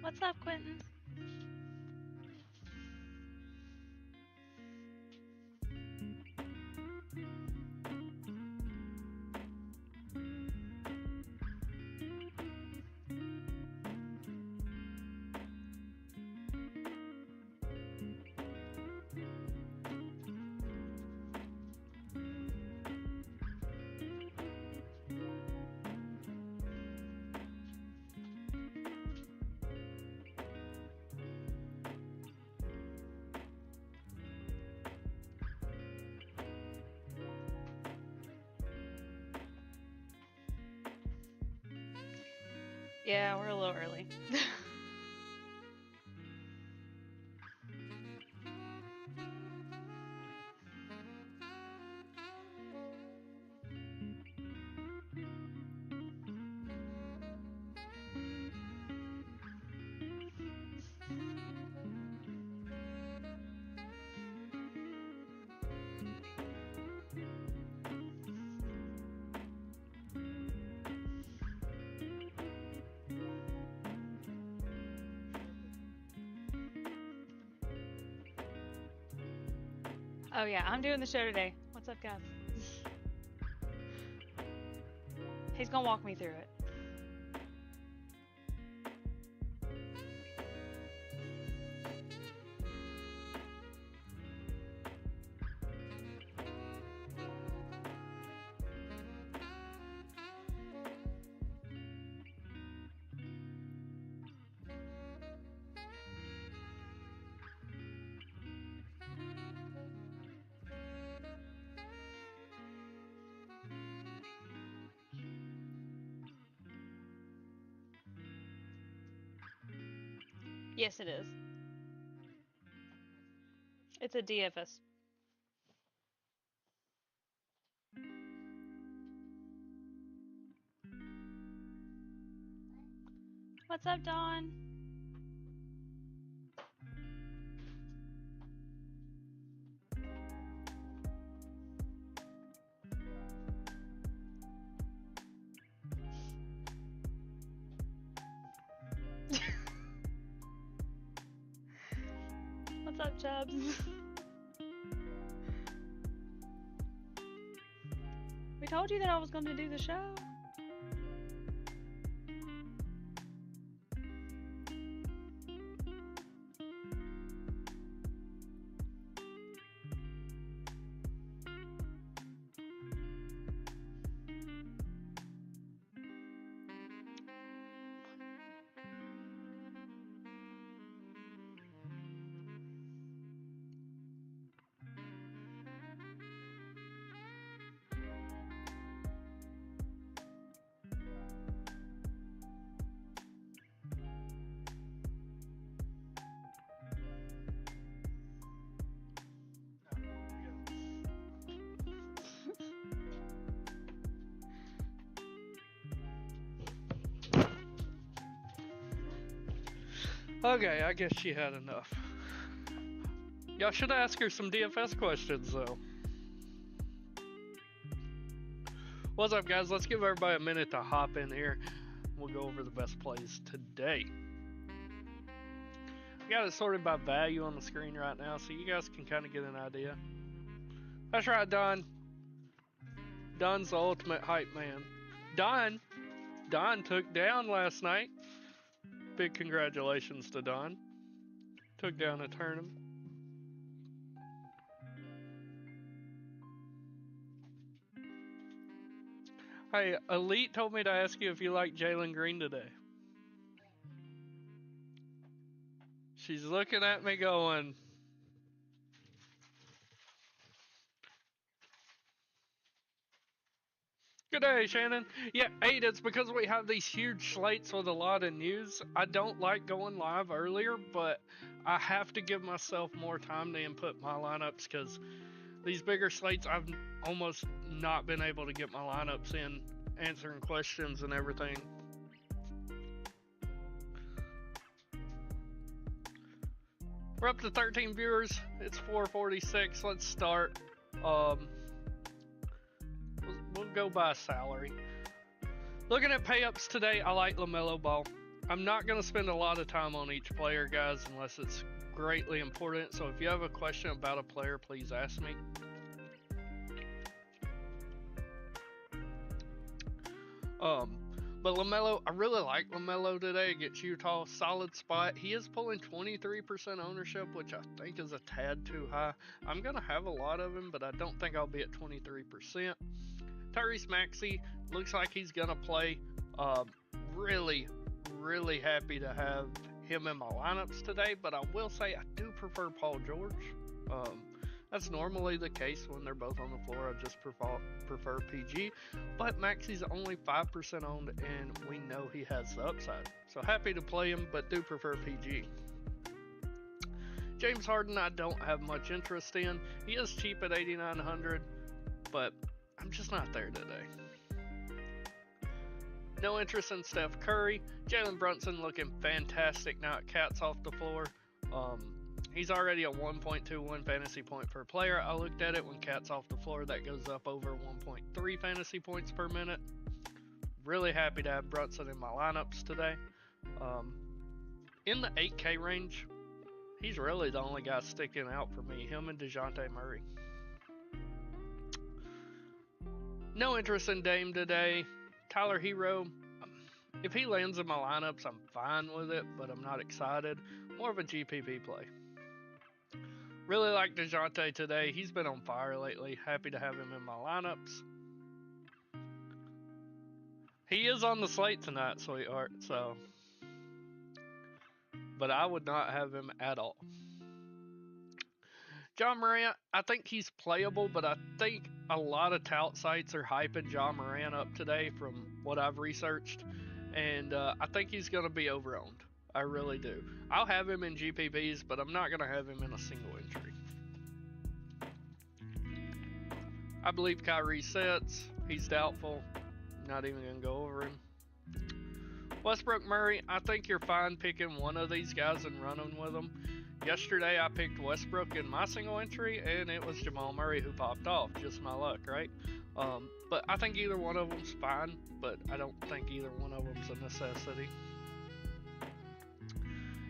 What's up, Quentin? Yeah, we're a little early. Oh yeah, I'm doing the show today. What's up, guys? He's gonna walk me through it. Yes, it is. It's a DFS. What's up, Dawn? What's up, Chubbs? We told you that I was going to do the show. Okay, I guess she had enough. Y'all should ask her some DFS questions, though. What's up, guys? Let's give everybody a minute to hop in here. We'll go over the best plays today. I got it sorted by value on the screen right now, so you guys can kind of get an idea. That's right, Don. Don's the ultimate hype man. Don took down last night. Big congratulations to Don. Took down a tournament. Hey, Elite told me to ask you if you like Jalen Green today. She's looking at me going, good day, Shannon. Yeah, 8, it's because we have these huge slates with a lot of news. I don't like going live earlier, but I have to give myself more time to input my lineups because these bigger slates, I've almost not been able to get my lineups in, answering questions and everything. We're up to 13 viewers. It's 4:46. Let's start. We'll go by salary. Looking at pay-ups today, I like LaMelo Ball. I'm not going to spend a lot of time on each player, guys, unless it's greatly important. So if you have a question about a player, please ask me. But LaMelo, I really like LaMelo today against Utah. Solid spot. He is pulling 23% ownership, which I think is a tad too high. I'm going to have a lot of him, but I don't think I'll be at 23%. Tyrese Maxey looks like he's going to play. Really happy to have him in my lineups today, but I will say I do prefer Paul George. That's normally the case when they're both on the floor. I just prefer PG, but Maxey's only 5% owned, and we know he has the upside. So happy to play him, but do prefer PG. James Harden, I don't have much interest in. He is cheap at 8,900, but I'm just not there today. No interest in Steph Curry. Jalen Brunson looking fantastic now at Cat's off the floor. He's already a 1.21 fantasy point per player. I looked at it when Cat's off the floor. That goes up over 1.3 fantasy points per minute. Really happy to have Brunson in my lineups today. In the 8K range, he's really the only guy sticking out for me. Him and DeJounte Murray. No interest in Dame today. Tyler Hero, if he lands in my lineups, I'm fine with it, but I'm not excited. More of a GPP play. Really like DeJounte today. He's been on fire lately. Happy to have him in my lineups. He is on the slate tonight, sweetheart, so. But I would not have him at all. John Morant, I think he's playable, but I think a lot of tout sites are hyping John Morant up today from what I've researched. And I think he's going to be over-owned. I really do. I'll have him in GPPs, but I'm not going to have him in a single entry. I believe Kyrie sets. He's doubtful. Not even going to go over him. Westbrook Murray, I think you're fine picking one of these guys and running with them. Yesterday I picked Westbrook in my single entry, and it was Jamal Murray who popped off. Just my luck, right? But I think either one of them's fine, but I don't think either one of them's a necessity.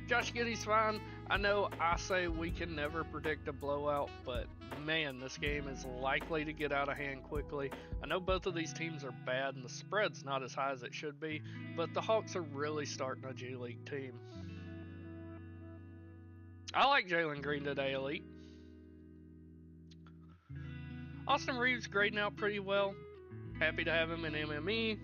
Josh Giddey's fine. I know I say we can never predict a blowout, but man, this game is likely to get out of hand quickly. I know both of these teams are bad and the spread's not as high as it should be, but the Hawks are really starting a G League team. I like Jalen Green today, Elite. Austin Reeves grading out pretty well. Happy to have him in MME.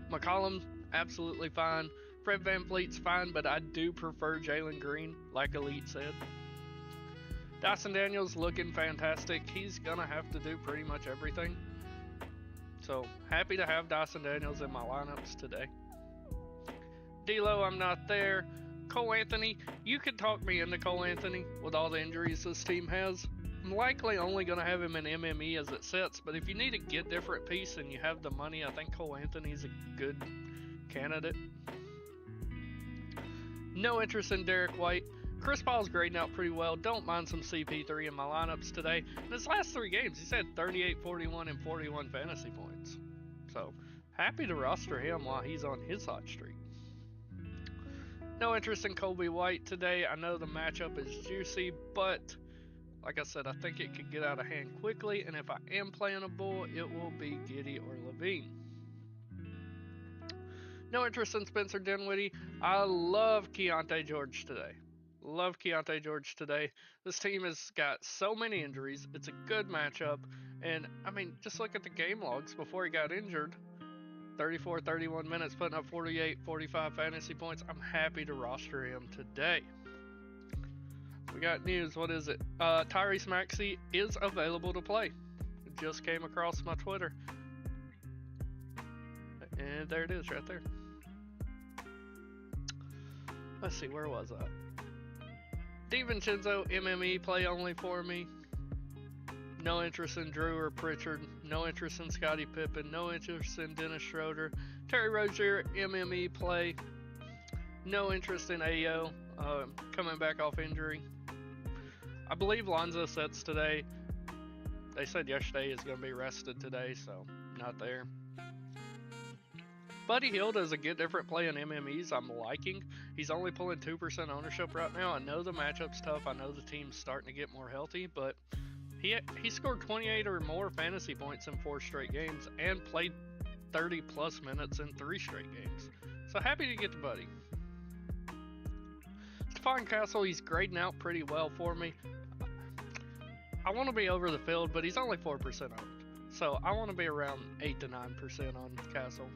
McCollum, absolutely fine. Fred VanVleet's fine, but I do prefer Jalen Green, like Elite said. Dyson Daniels looking fantastic. He's going to have to do pretty much everything. So, happy to have Dyson Daniels in my lineups today. D'Lo, I'm not there. Cole Anthony, you could talk me into Cole Anthony with all the injuries this team has. I'm likely only going to have him in MME as it sets, but if you need a get different piece and you have the money, I think Cole Anthony's a good candidate. No interest in Derek White. Chris Paul's grading out pretty well. Don't mind some CP3 in my lineups today. In his last 3 games, he's had 38, 41, and 41 fantasy points. So, happy to roster him while he's on his hot streak. No interest in Kobe White today. I know the matchup is juicy, but like I said, I think it could get out of hand quickly, and if I am playing a bull, it will be Giddey or Levine. No interest in Spencer Dinwiddie. I love Keontae George today. Love Keontae George today. This team has got so many injuries. It's a good matchup, and I mean, just look at the game logs before he got injured. 34, 31 minutes, putting up 48, 45 fantasy points. I'm happy to roster him today. We got news. What is it? Tyrese Maxey is available to play. It just came across my Twitter. And there it is right there. Let's see, where was I? DiVincenzo, MME, play only for me. No interest in Drew or Pritchard. No interest in Scottie Pippen. No interest in Dennis Schroeder. Terry Rozier, MME, play. No interest in Ayo, coming back off injury. I believe Lonzo sets today. They said yesterday he's going to be rested today, so not there. Buddy Hield is a get different play in MMEs I'm liking. He's only pulling 2% ownership right now. I know the matchup's tough. I know the team's starting to get more healthy, but he scored 28 or more fantasy points in 4 straight games and played 30 plus minutes in 3 straight games. So happy to get the Buddy. Stephon Castle, he's grading out pretty well for me. I want to be over the field, but he's only 4% owned. So I want to be around 8 to 9% on Castle.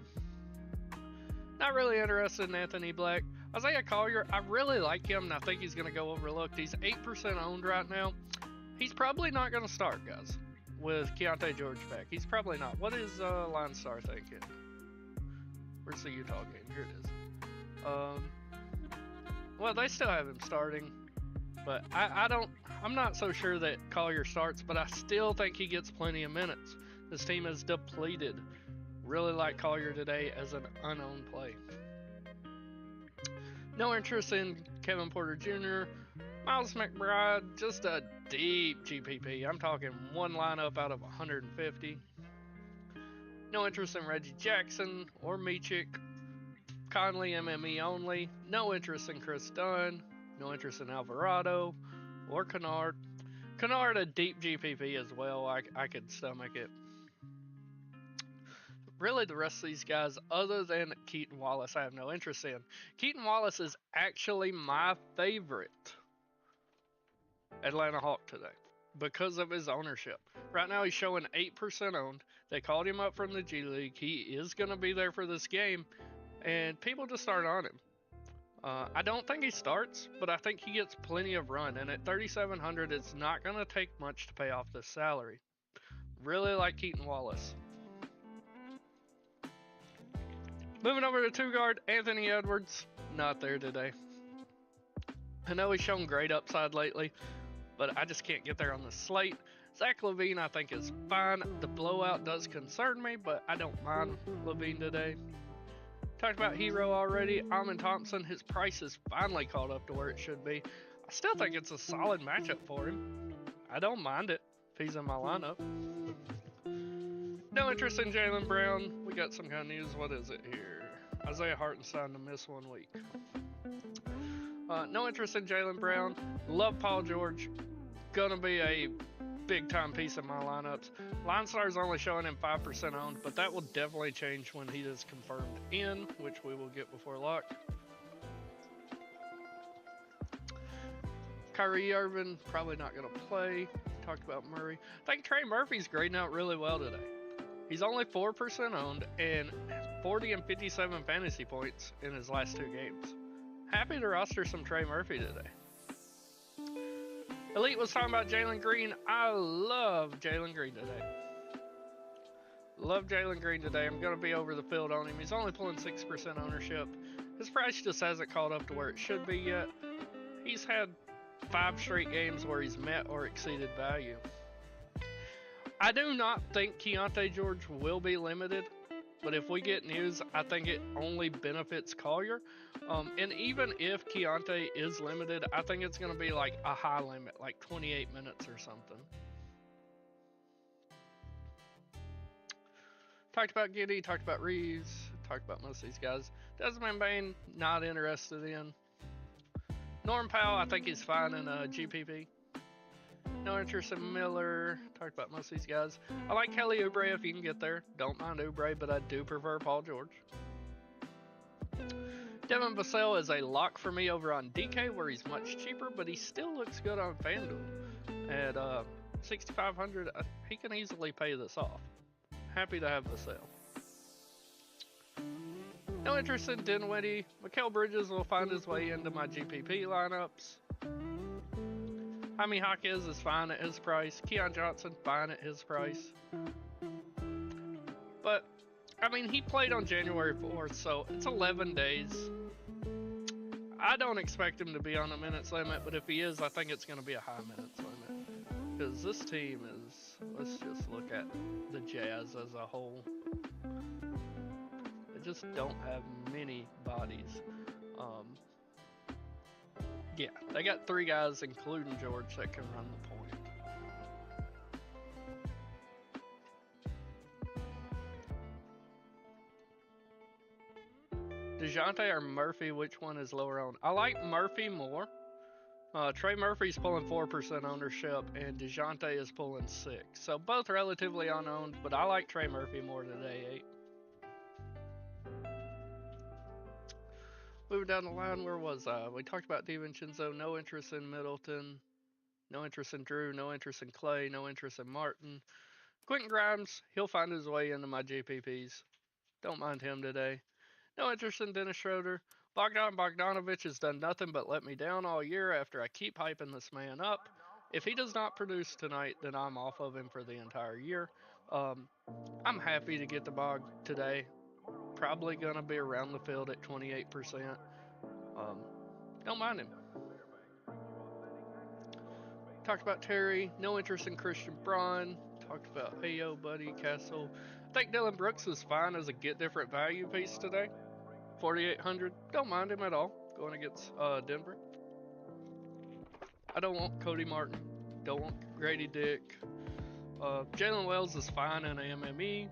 Not really interested in Anthony Black. Isaiah Collier, I really like him, and I think he's going to go overlooked. He's 8% owned right now. He's probably not going to start, guys, with Keontae George back. He's probably not. What is Line Star thinking? Where's the Utah game? Here it is. Well, they still have him starting, but I'm not so sure that Collier starts, but I still think he gets plenty of minutes. This team is depleted. Really like Collier today as an unowned play. No interest in Kevin Porter Jr. Miles McBride, just a deep GPP. I'm talking one lineup out of 150. No interest in Reggie Jackson or Michik. Conley MME only. No interest in Chris Dunn. No interest in Alvarado or Kennard. Kennard a deep GPP as well. I could stomach it. Really, the rest of these guys, other than Keaton Wallace, I have no interest in. Keaton Wallace is actually my favorite Atlanta Hawk today because of his ownership. Right now, he's showing 8% owned. They called him up from the G League. He is going to be there for this game, and people just start on him. I don't think he starts, but I think he gets plenty of run, and at 3,700, it's not going to take much to pay off this salary. Really like Keaton Wallace. Moving over to 2-guard, Anthony Edwards, not there today. I know he's shown great upside lately, but I just can't get there on the slate. Zach LaVine, I think, is fine. The blowout does concern me, but I don't mind LaVine today. Talked about Hero already. Amen Thompson, his price is finally caught up to where it should be. I still think it's a solid matchup for him. I don't mind it if he's in my lineup. No interest in Jaylen Brown. We got some kind of news. What is it here? Isaiah Hartenstein to miss 1 week. No interest in Jaylen Brown. Love Paul George. Gonna be a big time piece of my lineups. Line Star's only showing him 5% owned, but that will definitely change when he is confirmed in, which we will get before lock. Kyrie Irving, probably not gonna play. Talked about Murray. I think Trey Murphy's grading out really well today. He's only 4% owned and 40 and 57 fantasy points in his last 2 games. Happy to roster some Trey Murphy today. Elite was talking about Jalen Green. I love Jalen Green today. Love Jalen Green today. I'm going to be over the field on him. He's only pulling 6% ownership. His price just hasn't caught up to where it should be yet. He's had 5 straight games where he's met or exceeded value. I do not think Keontae George will be limited, but if we get news, I think it only benefits Collier. And even if Keontae is limited, I think it's going to be like a high limit, like 28 minutes or something. Talked about Giddey, talked about Reeves, talked about most of these guys. Desmond Bain, not interested in. Norm Powell, I think he's fine in GPP. No interest in Miller. Talked about most of these guys. I like Kelly Oubre if you can get there. Don't mind Oubre, but I do prefer Paul George. Devin Vassell is a lock for me over on DK, where he's much cheaper, but he still looks good on FanDuel. At 6,500, he can easily pay this off. Happy to have Vassell. No interest in Dinwiddie. Mikal Bridges will find his way into my GPP lineups. Jaime Jaquez is fine at his price. Keon Johnson, fine at his price. But, I mean, he played on January 4th, so it's 11 days. I don't expect him to be on a minutes limit, but if he is, I think it's going to be a high minutes limit. Because this team is, let's just look at the Jazz as a whole. They just don't have many bodies. Yeah, they got 3 guys, including George, that can run the point. DeJounte or Murphy, which one is lower owned? I like Murphy more. Trey Murphy's pulling 4% ownership, and DeJounte is pulling 6%. So both relatively unowned, but I like Trey Murphy more today, 8. Moving down the line, where was I? We talked about DiVincenzo, no interest in Middleton, no interest in Drew, no interest in Clay, no interest in Martin. Quentin Grimes, he'll find his way into my GPPs. Don't mind him today. No interest in Dennis Schroeder. Bogdanovich has done nothing but let me down all year after I keep hyping this man up. If he does not produce tonight, then I'm off of him for the entire year. I'm happy to get the Bog today. Probably going to be around the field at 28%. Don't mind him. Talked about Terry. No interest in Christian Braun. Talked about Ayo, Buddy, Castle. I think Dylan Brooks is fine as a get different value piece today. 4,800. Don't mind him at all going against Denver. I don't want Cody Martin. Don't want Grady Dick. Jalen Wells is fine in a MME.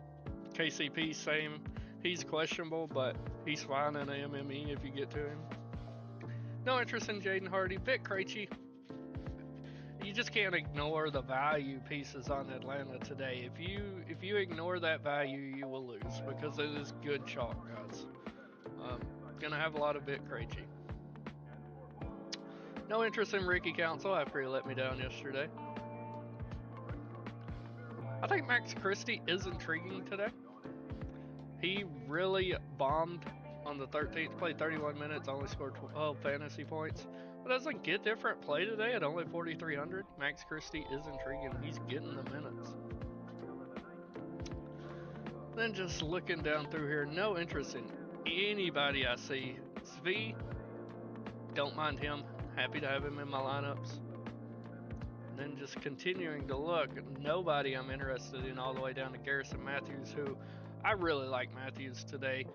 KCP, same. He's questionable, but he's fine in a MME if you get to him. No interest in Jaden Hardy. Vic Krejci. You just can't ignore the value pieces on Atlanta today. If you ignore that value, you will lose because it is good chalk, guys. Gonna have a lot of Vic Krejci. No interest in Ricky Council after he let me down yesterday. I think Max Christie is intriguing today. He really bombed on the 13th, played 31 minutes, only scored 12 fantasy points. But as a get different play today at only 4,300, Max Christie is intriguing. He's getting the minutes. Then just looking down through here, no interest in anybody I see. Svi, don't mind him. Happy to have him in my lineups. And then just continuing to look, nobody I'm interested in all the way down to Garrison Matthews, who I really like Matthews today.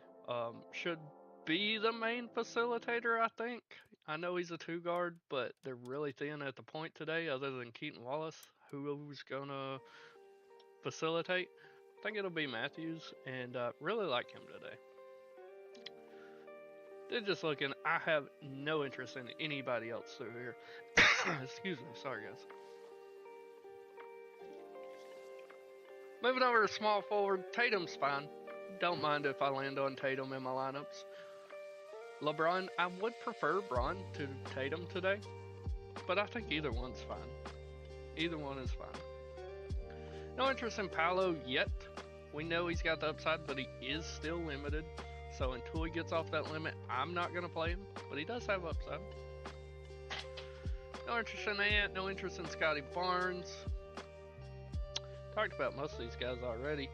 Should be the main facilitator, I think. I know he's a 2-guard, but they're really thin at the point today other than Keaton Wallace, who's going to facilitate. I think it'll be Matthews, and really like him today. Then just looking, I have no interest in anybody else through here. Excuse me, sorry guys. Moving over to small forward, Tatum's fine. Don't mind if I land on Tatum in my lineups. LeBron, I would prefer Bron to Tatum today, but I think either one's fine. Either one is fine. No interest in Paolo yet. We know he's got the upside, but he is still limited. So until he gets off that limit, I'm not going to play him, but he does have upside. No interest in Ant, no interest in Scotty Barnes. Talked about most of these guys already.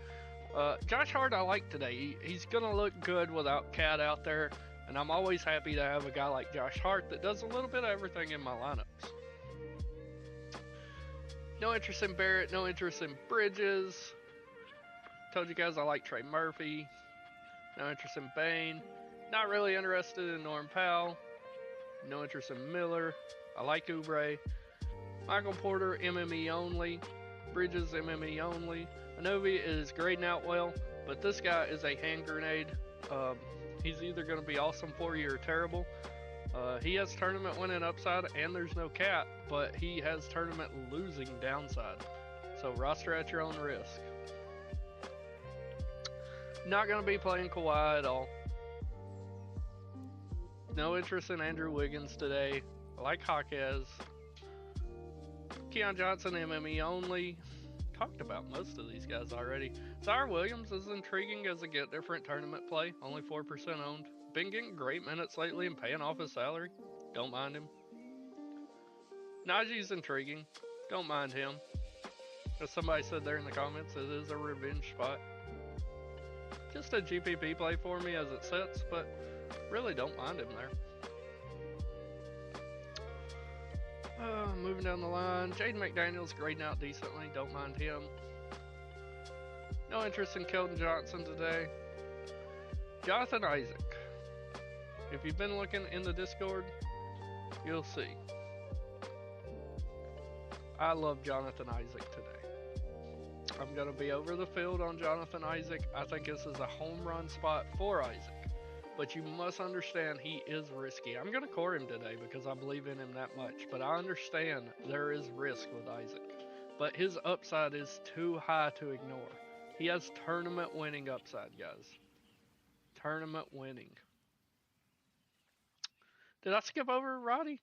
Josh Hart I like today. He's going to look good without Cat out there, and I'm always happy to have a guy like Josh Hart that does a little bit of everything in my lineups. No interest in Barrett, no interest in Bridges. Told you guys I like Trey Murphy. No interest in Bain. Not really interested in Norm Powell. No interest in Miller. I like Oubre. Michael Porter, MME only. Bridges, MME only. Anobi is grading out well, but this guy is a hand grenade. He's either going to be awesome for you or terrible. He has tournament winning upside and there's no cap, but he has tournament losing downside. So roster at your own risk. Not going to be playing Kawhi at all. No interest in Andrew Wiggins today. I like Hawkes. Keon Johnson, MME only. Talked about most of these guys already. Zaire Williams is intriguing as a get different tournament play. Only 4% owned. Been getting great minutes lately and paying off his salary. Don't mind him. Najee's intriguing. Don't mind him. As somebody said there in the comments, it is a revenge spot. Just a GPP play for me as it sits, but really don't mind him there. Moving down the line, Jaden McDaniels grading out decently. Don't mind him. No interest in Keldon Johnson today. Jonathan Isaac. If you've been looking in the Discord, you'll see. I love Jonathan Isaac today. I'm going to be over the field on Jonathan Isaac. I think this is a home run spot for Isaac. but you must understand he is risky. I'm going to core him today because I believe in him that much, but I understand there is risk with Isaac. But his upside is too high to ignore. He has tournament winning upside, guys. Tournament winning. Did I skip over Roddy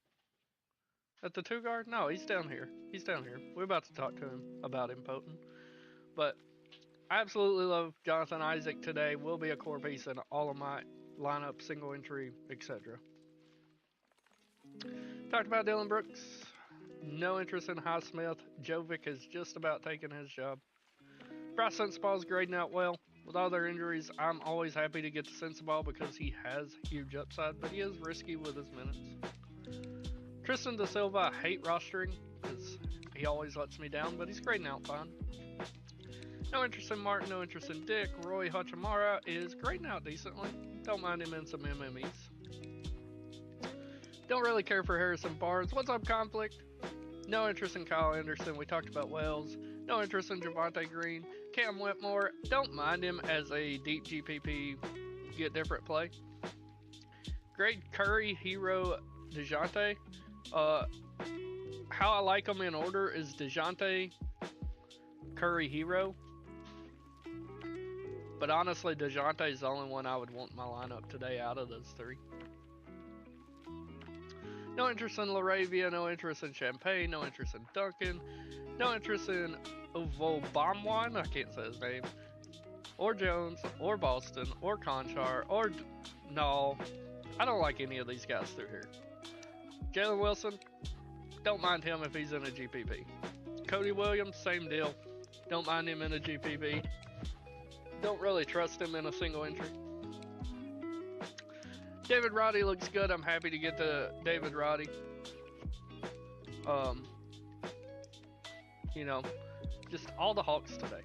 at the 2 guard? No, he's down here. He's down here. We're about to talk to him about Impotent. But I absolutely love Jonathan Isaac today. Will be a core piece in all of my lineup, single entry, etc. Talked about Dylan Brooks. No interest in Highsmith. Jovic is just about taking his job. Bryce Sensabaugh grading out well. With all their injuries, I'm always happy to get to Sensabaugh because he has huge upside, but he is risky with his minutes. Tristan Da Silva, I hate rostering because he always lets me down, but he's grading out fine. No interest in Martin, no interest in Dick. Roy Hachimura is grading out decently. Don't mind him in some MMEs. Don't really care for Harrison Barnes. What's up, Conflict? No interest in Kyle Anderson. We talked about Wells. No interest in Javante Green. Cam Whitmore. Don't mind him as a deep GPP get different play. Grade Curry, Hero, DeJounte. How I like them in order is DeJounte, Curry, Hero. But honestly, DeJounte is the only one I would want in my lineup today out of those 3. No interest in Laravia, no interest in Champagne, no interest in Duncan, no interest in Ovobamwan, I can't say his name, or Jones, or Boston, or Conchar, or... No, I don't like any of these guys through here. Jalen Wilson, don't mind him if he's in a GPP. Cody Williams, same deal. Don't mind him in a GPP. Don't really trust him in a single entry. David Roddy looks good. I'm happy to get to David Roddy. You know, just all the Hawks today.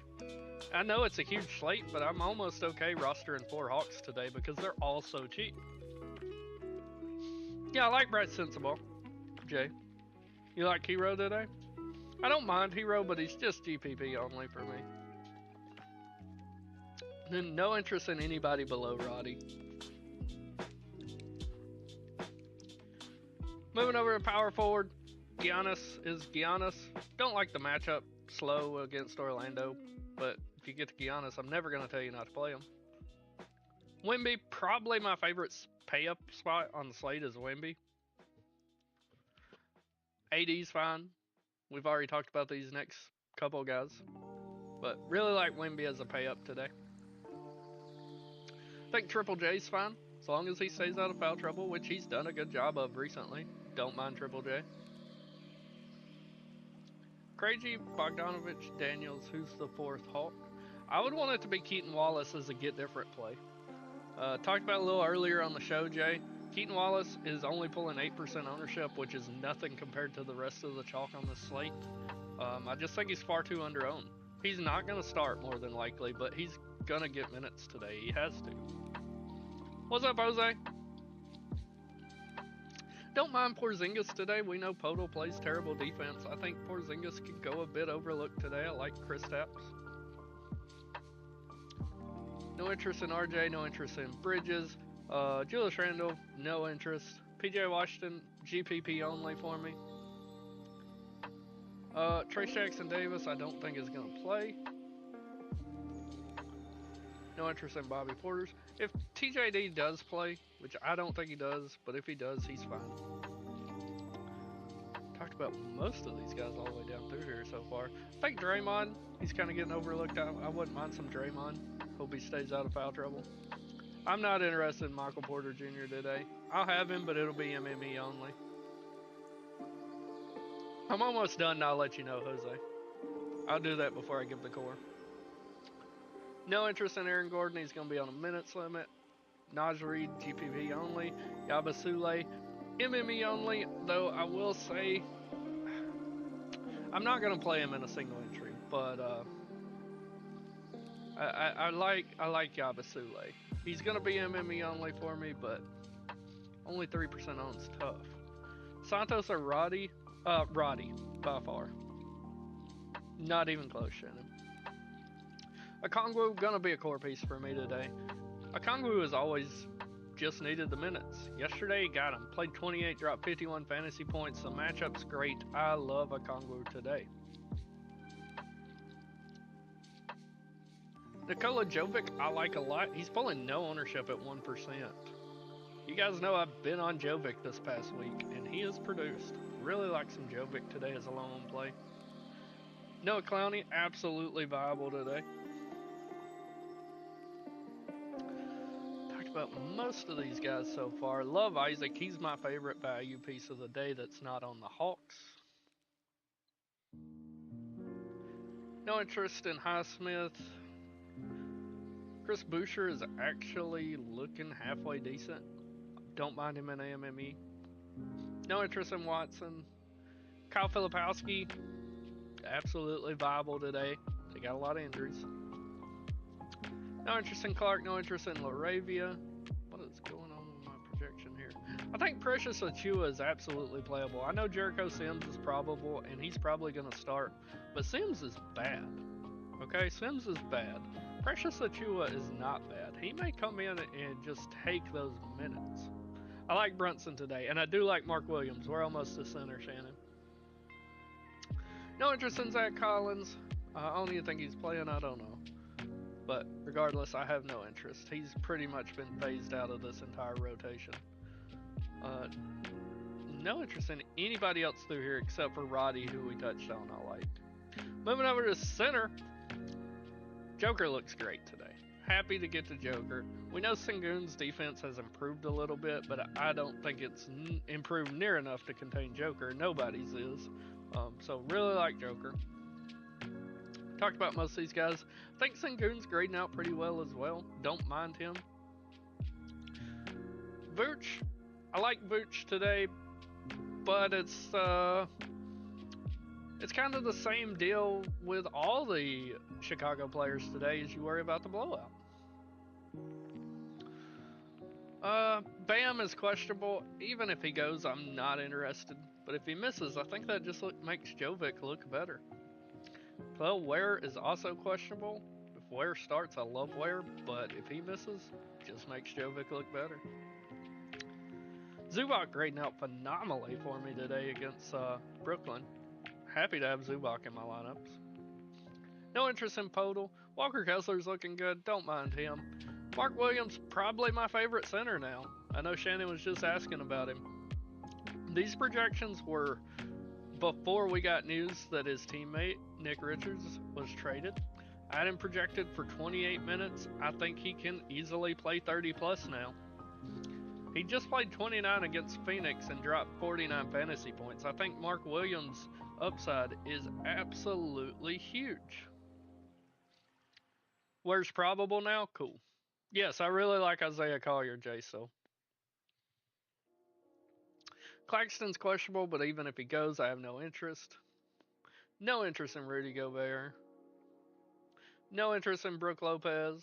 I know it's a huge slate, but I'm almost okay rostering 4 Hawks today because they're all so cheap. Yeah, I like Bryce Sensabaugh. Jay, you like Hero today? I don't mind Hero, but he's just GPP only for me. Then no interest in anybody below Roddy. Moving over to power forward, Giannis is Giannis. Don't like the matchup, slow against Orlando, but if you get to Giannis, I'm never going to tell you not to play him. Wemby, probably my favorite pay-up spot on the slate is Wemby. AD's fine. We've already talked about these next couple guys, but really like Wemby as a pay-up today. I think Triple J's fine, as long as he stays out of foul trouble, which he's done a good job of recently. Don't mind Triple J. Krejci, Bogdanovich, Daniels, who's the 4th Hawk? I would want it to be Keaton Wallace as a get different play. Talked about a little earlier on the show, Jay. Keaton Wallace is only pulling 8% ownership, which is nothing compared to the rest of the chalk on the slate. I just think he's far too underowned. He's not going to start more than likely, but he's going to get minutes today. He has to. What's up, Jose? Don't mind Porzingis today. We know Poto plays terrible defense. I think Porzingis could go a bit overlooked today. I like Kristaps. No interest in RJ, no interest in Bridges. Julius Randle, no interest. PJ Washington, GPP only for me. Trace Jackson Davis, I don't think is going to play. No interest in Bobby Porters. If TJD does play, which I don't think he does, but if he does, he's fine. Talked about most of these guys all the way down through here so far. I think Draymond, he's kind of getting overlooked. I wouldn't mind some Draymond. Hope he stays out of foul trouble. I'm not interested in Michael Porter Jr. today. I'll have him, but it'll be MME only. I'm almost done, and I'll let you know, Jose. I'll do that before I give the core. No interest in Aaron Gordon. He's going to be on a minutes limit. Naj Reid, GPP only. Yaba Sule, MME only. Though I will say, I'm not going to play him in a single entry, but I like Yaba Sule. He's going to be MME only for me, but only 3% on is tough. Santos or Roddy? Roddy, by far. Not even close, Shannon. Okongwu, gonna be a core piece for me today. Okongwu is always just needed the minutes. Yesterday, he got them. Played 28, dropped 51 fantasy points. The matchup's great. I love Okongwu today. Nikola Jovic, I like a lot. He's pulling no ownership at 1%. You guys know I've been on Jovic this past week, and he has produced. Really like some Jovic today as a long play. Noah Clowney, absolutely viable today. Talked about most of these guys so far. Love Isaac. He's my favorite value piece of the day that's not on the Hawks. No interest in Highsmith. Chris Boucher is actually looking halfway decent. Don't mind him in AMME. No interest in Watson. Kyle Filipowski, absolutely viable today. They got a lot of injuries. No interest in Clark. No interest in Laravia. What is going on with my projection here? I think Precious Achua is absolutely playable. I know Jericho Sims is probable, and he's probably going to start. But Sims is bad. Okay, Sims is bad. Precious Achua is not bad. He may come in and just take those minutes. I like Brunson today, and I do like Mark Williams. We're almost to center, Shannon. No interest in Zach Collins. I don't even think he's playing. I don't know. But regardless, I have no interest. He's pretty much been phased out of this entire rotation. No interest in anybody else through here except for Roddy, who we touched on. I like. Moving over to center. Joker looks great today. Happy to get to Joker. We know Sengun's defense has improved a little bit, but I don't think it's improved near enough to contain Joker. Nobody's is. So really like Joker. Talked about most of these guys. I think Sengun's grading out pretty well as well. Don't mind him. Vooch. I like Vooch today, but it's kind of the same deal with all the Chicago players today as you worry about the blowout. Bam is questionable. Even if he goes, I'm not interested. But if he misses, I think that just makes Jovic look better. Well, Ware is also questionable. If Ware starts, I love Ware. But if he misses, just makes Jovic look better. Zubac grading out phenomenally for me today against Brooklyn. Happy to have Zubac in my lineups. No interest in Podol. Walker Kessler's looking good. Don't mind him. Mark Williams, probably my favorite center now. I know Shannon was just asking about him. These projections were before we got news that his teammate, Nick Richards, was traded. I had him projected for 28 minutes. I think he can easily play 30 plus now. He just played 29 against Phoenix and dropped 49 fantasy points. I think Mark Williams' upside is absolutely huge. Where's probable now? Cool. Yes, I really like Isaiah Collier, J-So. Claxton's questionable, but even if he goes, I have no interest. No interest in Rudy Gobert. No interest in Brook Lopez.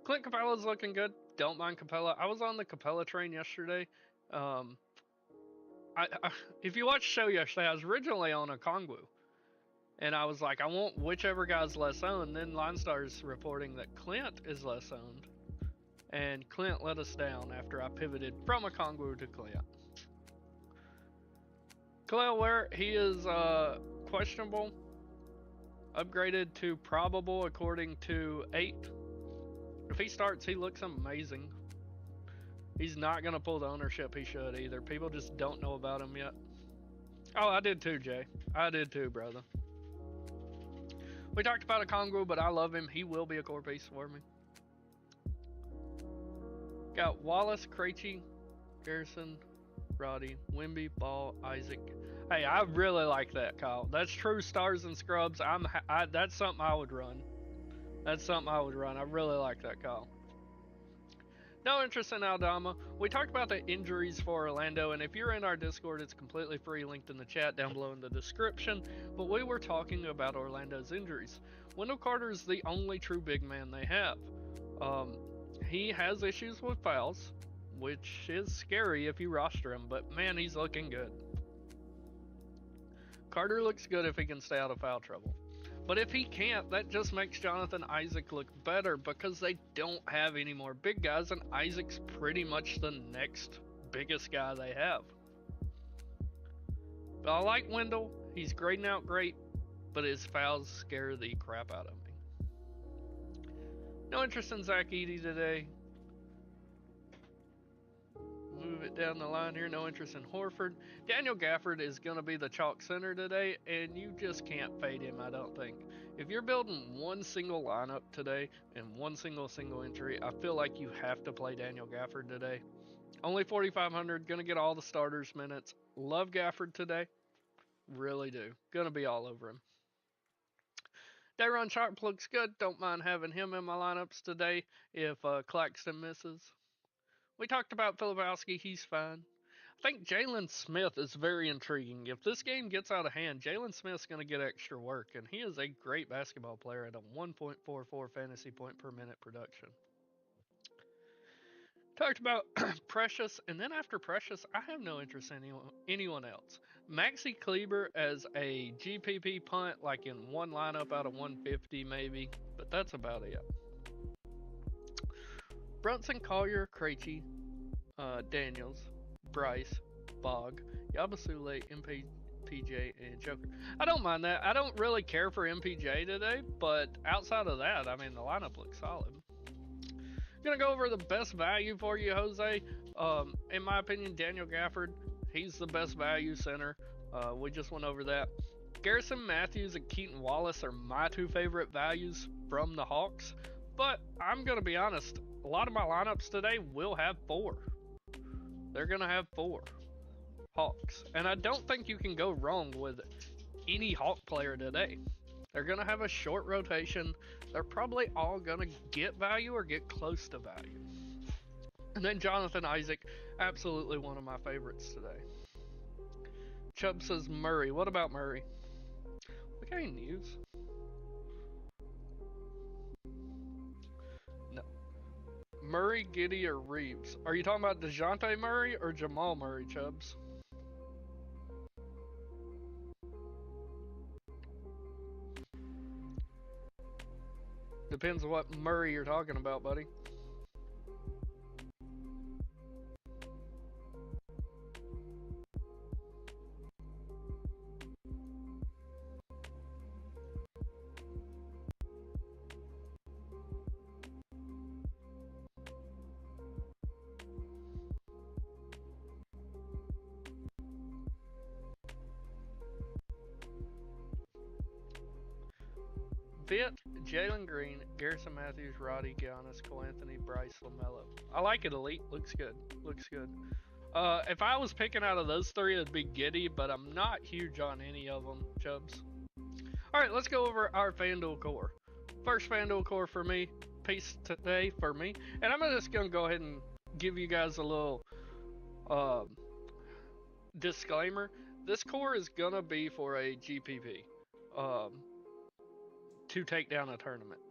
Clint Capella's looking good. Don't mind Capella. I was on the Capella train yesterday. If you watched the show yesterday, I was originally on Okongwu. And I was like, I want whichever guy's less owned. Then LineStar's reporting that Clint is less owned. And Clint let us down after I pivoted from Okongwu to Clint. Khalil Ware, he is questionable. Upgraded to probable according to 8. If he starts, he looks amazing. He's not going to pull the ownership he should either. People just don't know about him yet. Oh, I did too, Jay. I did too, brother. We talked about Okongwu, but I love him. He will be a core piece for me. Got Wallace, Krejci, Garrison, Roddy, Wimby, Ball, Isaac. Hey, I really like that, Kyle. That's true stars and scrubs. That's something I would run. That's something I would run. I really like that, Kyle. No interest in Aldama. We talked about the injuries for Orlando, and if you're in our Discord, it's completely free, linked in the chat down below in the description. But we were talking about Orlando's injuries. Wendell Carter is the only true big man they have. He has issues with fouls, which is scary if you roster him, but man, he's looking good. Carter looks good if he can stay out of foul trouble. But if he can't, that just makes Jonathan Isaac look better because they don't have any more big guys, and Isaac's pretty much the next biggest guy they have. But I like Wendell. He's grading out great, but his fouls scare the crap out of me. No interest in Zach Edey today. Move it down the line here. No interest in Horford. Daniel Gafford is going to be the chalk center today, and you just can't fade him, I don't think. If you're building one single lineup today and one single entry, I feel like you have to play Daniel Gafford today. Only 4,500, going to get all the starters minutes. Love Gafford today. Really do. Going to be all over him. Dayron Sharp looks good. Don't mind having him in my lineups today if Claxton misses. We talked about Filipowski. He's fine. I think Jalen Smith is very intriguing. If this game gets out of hand, Jalen Smith's going to get extra work, and he is a great basketball player at a 1.44 fantasy point per minute production. Talked about Precious, and then after Precious, I have no interest in anyone else. Maxi Kleber as a GPP punt, like in one lineup out of 150 maybe, but that's about it. Brunson, Collier, Krejci, Daniels, Bryce, Bog, Yabasule, MPJ, and Joker. I don't mind that. I don't really care for MPJ today, but outside of that, I mean, the lineup looks solid. Gonna go over the best value for you, Jose. In my opinion, Daniel Gafford, he's the best value center. We just went over that. Garrison Matthews and Keaton Wallace are my two favorite values from the Hawks, but I'm gonna be honest, a lot of my lineups today will have 4. They're gonna have 4 Hawks, and I don't think you can go wrong with any Hawk player today. They're gonna have a short rotation. They're probably all gonna get value or get close to value. And then Jonathan Isaac, absolutely one of my favorites today. Chubb says Murray. What about Murray? We got any news? No. Murray, Giddey, or Reeves? Are you talking about DeJounte Murray or Jamal Murray, Chubbs? Depends on what Murray you're talking about, buddy. Fit, Jalen Green, Garrison Matthews, Roddy, Giannis, Cole Anthony, Bryce, LaMelo. I like it, Elite. Looks good. Looks good. If I was picking out of those 3, it'd be Giddey, but I'm not huge on any of them, Chubbs. Alright, let's go over our FanDuel core. First FanDuel core for me, piece today for me. And I'm just going to go ahead and give you guys a little disclaimer. This core is going to be for a GPP. To take down a tournament.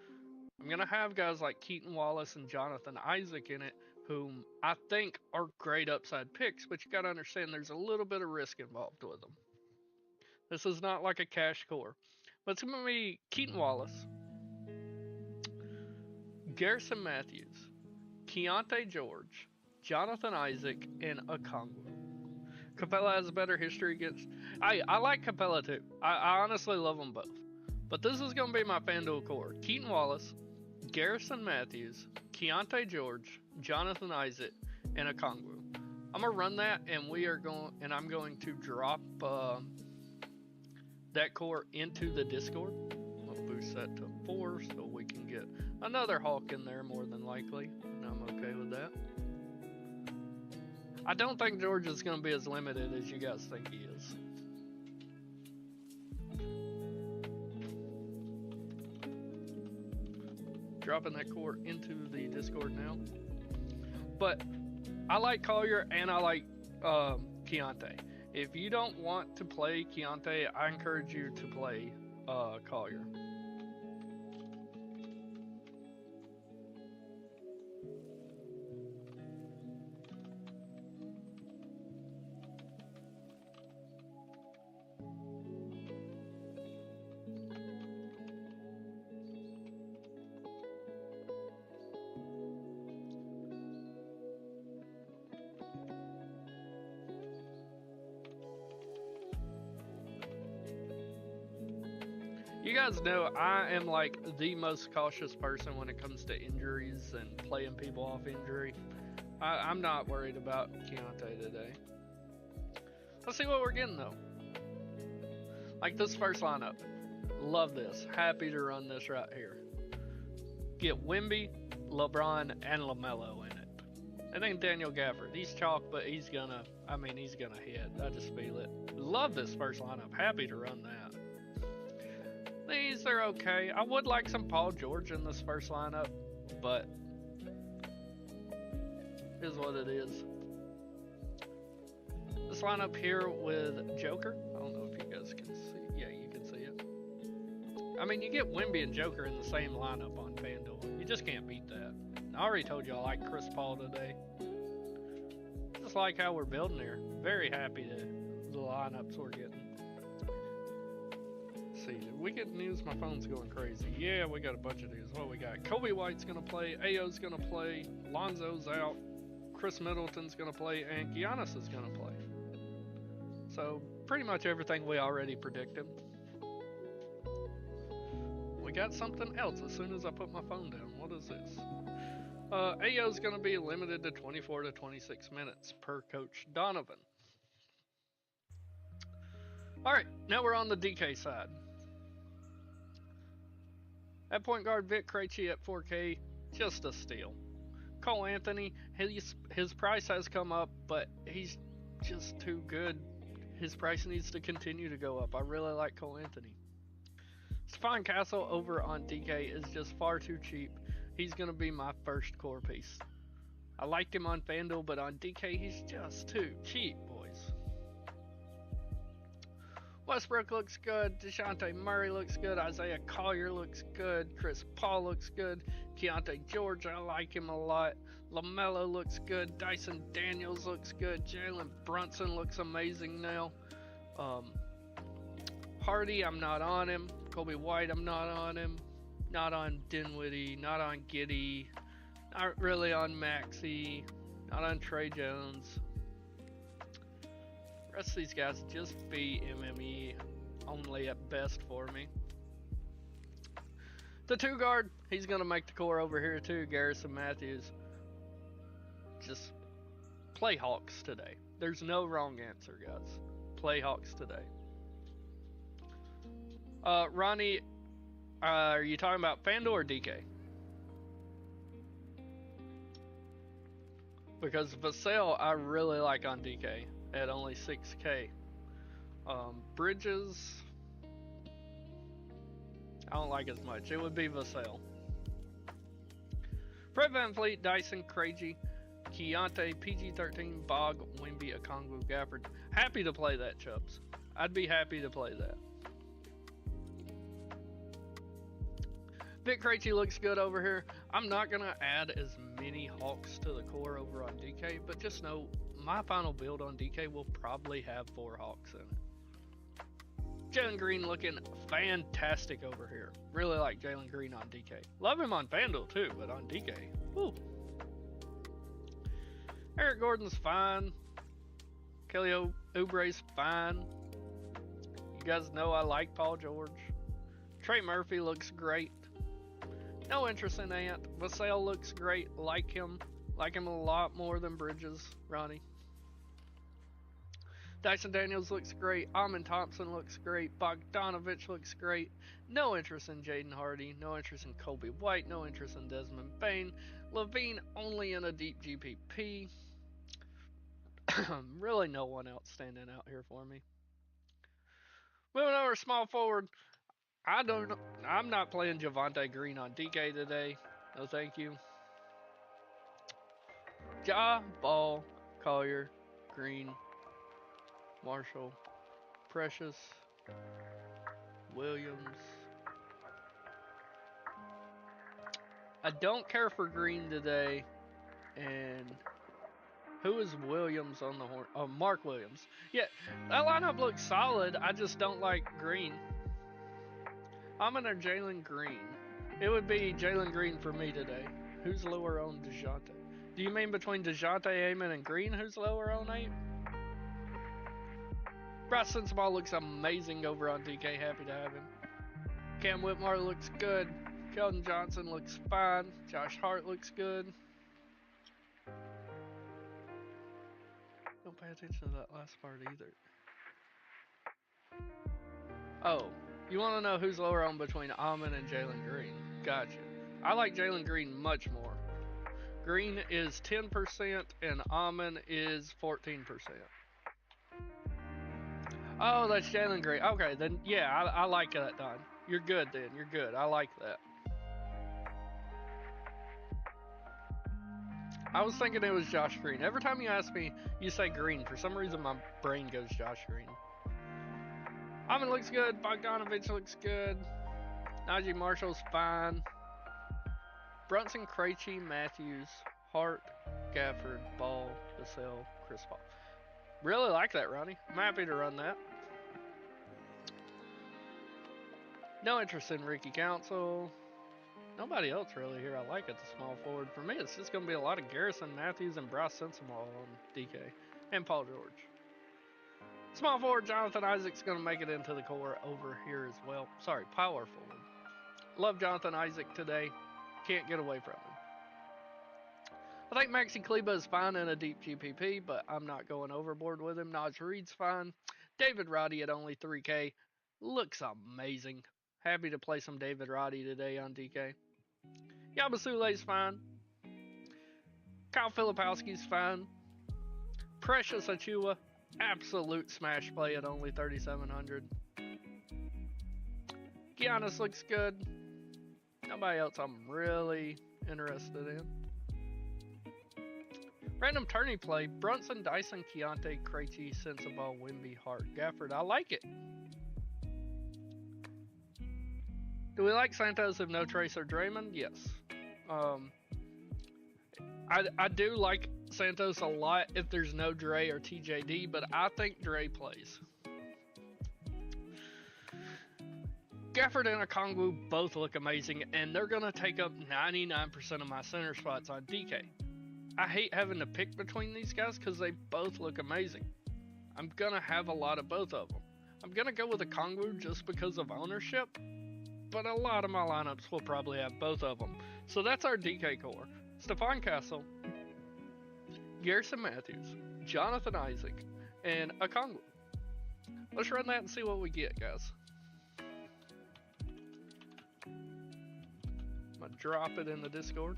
I'm going to have guys like Keaton Wallace and Jonathan Isaac in it, whom I think are great upside picks, but you got to understand there's a little bit of risk involved with them. This is not like a cash core. But it's going to be Keaton Wallace, Garrison Matthews, Keontae George, Jonathan Isaac, and Okongwu. Capella has a better history against... I like Capella too. I honestly love them both. But this is going to be my FanDuel core. Keaton Wallace, Garrison Matthews, Keontae George, Jonathan Isaac, and Okongwu. I'm going to run that, and I'm going to drop that core into the Discord. I'll boost that to 4 so we can get another Hawk in there more than likely. And I'm okay with that. I don't think George is going to be as limited as you guys think he is. Dropping that core into the Discord now. But I like Collier and I like Keontae. If you don't want to play Keontae, I encourage you to play Collier. You guys know I am like the most cautious person when it comes to injuries and playing people off injury. I'm not worried about Keontae today. Let's see what we're getting though. Like this first lineup. Love this. Happy to run this right here. Get Wemby, LeBron, and LaMelo in it. And then Daniel Gafford. He's chalk, but he's gonna hit. I just feel it. Love this first lineup. Happy to run that. These are okay. I would like some Paul George in this first lineup, but is what it is. This lineup here with Joker. I don't know if you guys can see. Yeah, you can see it. I mean, you get Wemby and Joker in the same lineup on FanDuel. You just can't beat that. I already told you I like Chris Paul today. Just like how we're building here. Very happy to the lineups we're getting. Let's see, did we get news? My phone's going crazy. Yeah, we got a bunch of news. What we got? Kobe White's gonna play. Ayo's gonna play. Lonzo's out. Chris Middleton's gonna play, and Giannis is gonna play. So pretty much everything we already predicted. We got something else as soon as I put my phone down. What is this? Ayo's going to be limited to 24 to 26 minutes per Coach Donovan. Alright, now we're on the DK side. At point guard, Vic Krejci at 4K, just a steal. Cole Anthony, his price has come up, but he's just too good. His price needs to continue to go up. I really like Cole Anthony. Stephon Castle over on DK is just far too cheap. He's going to be my first core piece. I liked him on FanDuel, but on DK, he's just too cheap, boys. Westbrook looks good. DeJounte Murray looks good. Isaiah Collier looks good. Chris Paul looks good. Keontae George, I like him a lot. LaMelo looks good. Dyson Daniels looks good. Jalen Brunson looks amazing now. Hardy, I'm not on him. Kobe White, I'm not on him. Not on Dinwiddie. Not on Giddey. Not really on Maxey. Not on Trey Jones. The rest of these guys just be MME only at best for me. The 2 guard, he's going to make the core over here too. Garrison Matthews. Just play Hawks today. There's no wrong answer, guys. Play Hawks today. Ronnie, are you talking about FanDuel or DK? Because Vassell, I really like on DK at only 6K. Bridges, I don't like as much. It would be Vassell. Fred VanVleet, Dyson, Krejci, Keontae, PG-13, Bog, Wemby, Okongwu, Gafford. Happy to play that, Chubbs. I'd be happy to play that. Vic Krejci looks good over here. I'm not going to add as many Hawks to the core over on DK, but just know my final build on DK will probably have 4 Hawks in it. Jalen Green looking fantastic over here. Really like Jalen Green on DK. Love him on FanDuel too, but on DK, woo. Eric Gordon's fine. Kelly Oubre's fine. You guys know I like Paul George. Trey Murphy looks great. No interest in Ant. Vassell looks great. Like him a lot more than Bridges. Ronnie. Dyson Daniels looks great. Amon Thompson looks great. Bogdanovich looks great. No interest in Jaden Hardy. No interest in Kobe White. No interest in Desmond Bain. Levine only in a deep GPP. Really no one else standing out here for me. Moving over small forward. I'm not playing Javonte Green on DK today. No thank you. Ja, Ball, Collier, Green, Marshall, Precious, Williams. I don't care for Green today. And who is Williams on the horn? Oh, Mark Williams. Yeah, that lineup looks solid. I just don't like Green. I'm in a Jalen Green. It would be Jalen Green for me today. Who's lower on DeJounte? Do you mean between DeJounte, Amon, and Green? Who's lower on 8? Bryce Sensabaugh looks amazing over on DK. Happy to have him. Cam Whitmore looks good. Keldon Johnson looks fine. Josh Hart looks good. Don't pay attention to that last part either. Oh, you want to know who's lower on between Almond and Jalen Green? Gotcha. I like Jalen Green much more. Green is 10% and Almond is 14%. Oh, that's Jalen Green. Okay, then yeah, I like that, Don. You're good then. You're good. I like that. I was thinking it was Josh Green. Every time you ask me, you say Green. For some reason, my brain goes Josh Green. Almond looks good. Bogdanovich looks good. Najee Marshall's fine. Brunson, Krejci, Matthews, Hart, Gafford, Ball, Vassell, Chris Paul. Really like that, Ronnie. I'm happy to run that. No interest in Ricky Council. Nobody else really here I like at the small forward. For me, it's just going to be a lot of Garrison, Matthews, and Bryce Sensabaugh on DK. And Paul George. Small forward, Jonathan Isaac's going to make it into the core over here as well. Sorry, power forward. Love Jonathan Isaac today. Can't get away from him. I think Maxi Kleba is fine in a deep GPP, but I'm not going overboard with him. Naj Reed's fine. David Roddy at only 3K. Looks amazing. Happy to play some David Roddy today on DK. Yabasule's fine. Kyle Filipowski's fine. Precious Achua, absolute smash play at only 3,700. Giannis looks good. Nobody else I'm really interested in. Random tourney play, Brunson, Dyson, Keontae, Krejci, Sensabaugh, Wemby, Hart, Gafford. I like it. Do we like Santos if no Trace or Draymond? Yes. I do like Santos a lot if there's no Dre or TJD, but I think Dre plays. Gafford and Okongwu both look amazing, and they're going to take up 99% of my center spots on DK. I hate having to pick between these guys because they both look amazing. I'm going to have a lot of both of them. I'm going to go with Okongwu just because of ownership, but a lot of my lineups will probably have both of them. So that's our DK core. Stephon Castle, Garrison Matthews, Jonathan Isaac, and Okongwu. Let's run that and see what we get, guys. I'm going to drop it in the Discord.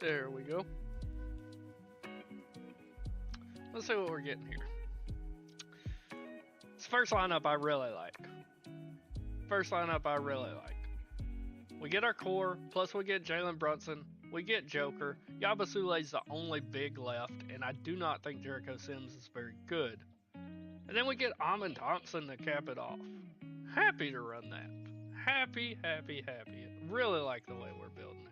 There we go. Let's see what we're getting here. This first lineup I really like. We get our core, plus we get Jalen Brunson, we get Joker. Yabasule's the only big left, and I do not think Jericho Sims is very good. And then we get Amon Thompson to cap it off. Happy to run that. Happy. Really like the way we're building here.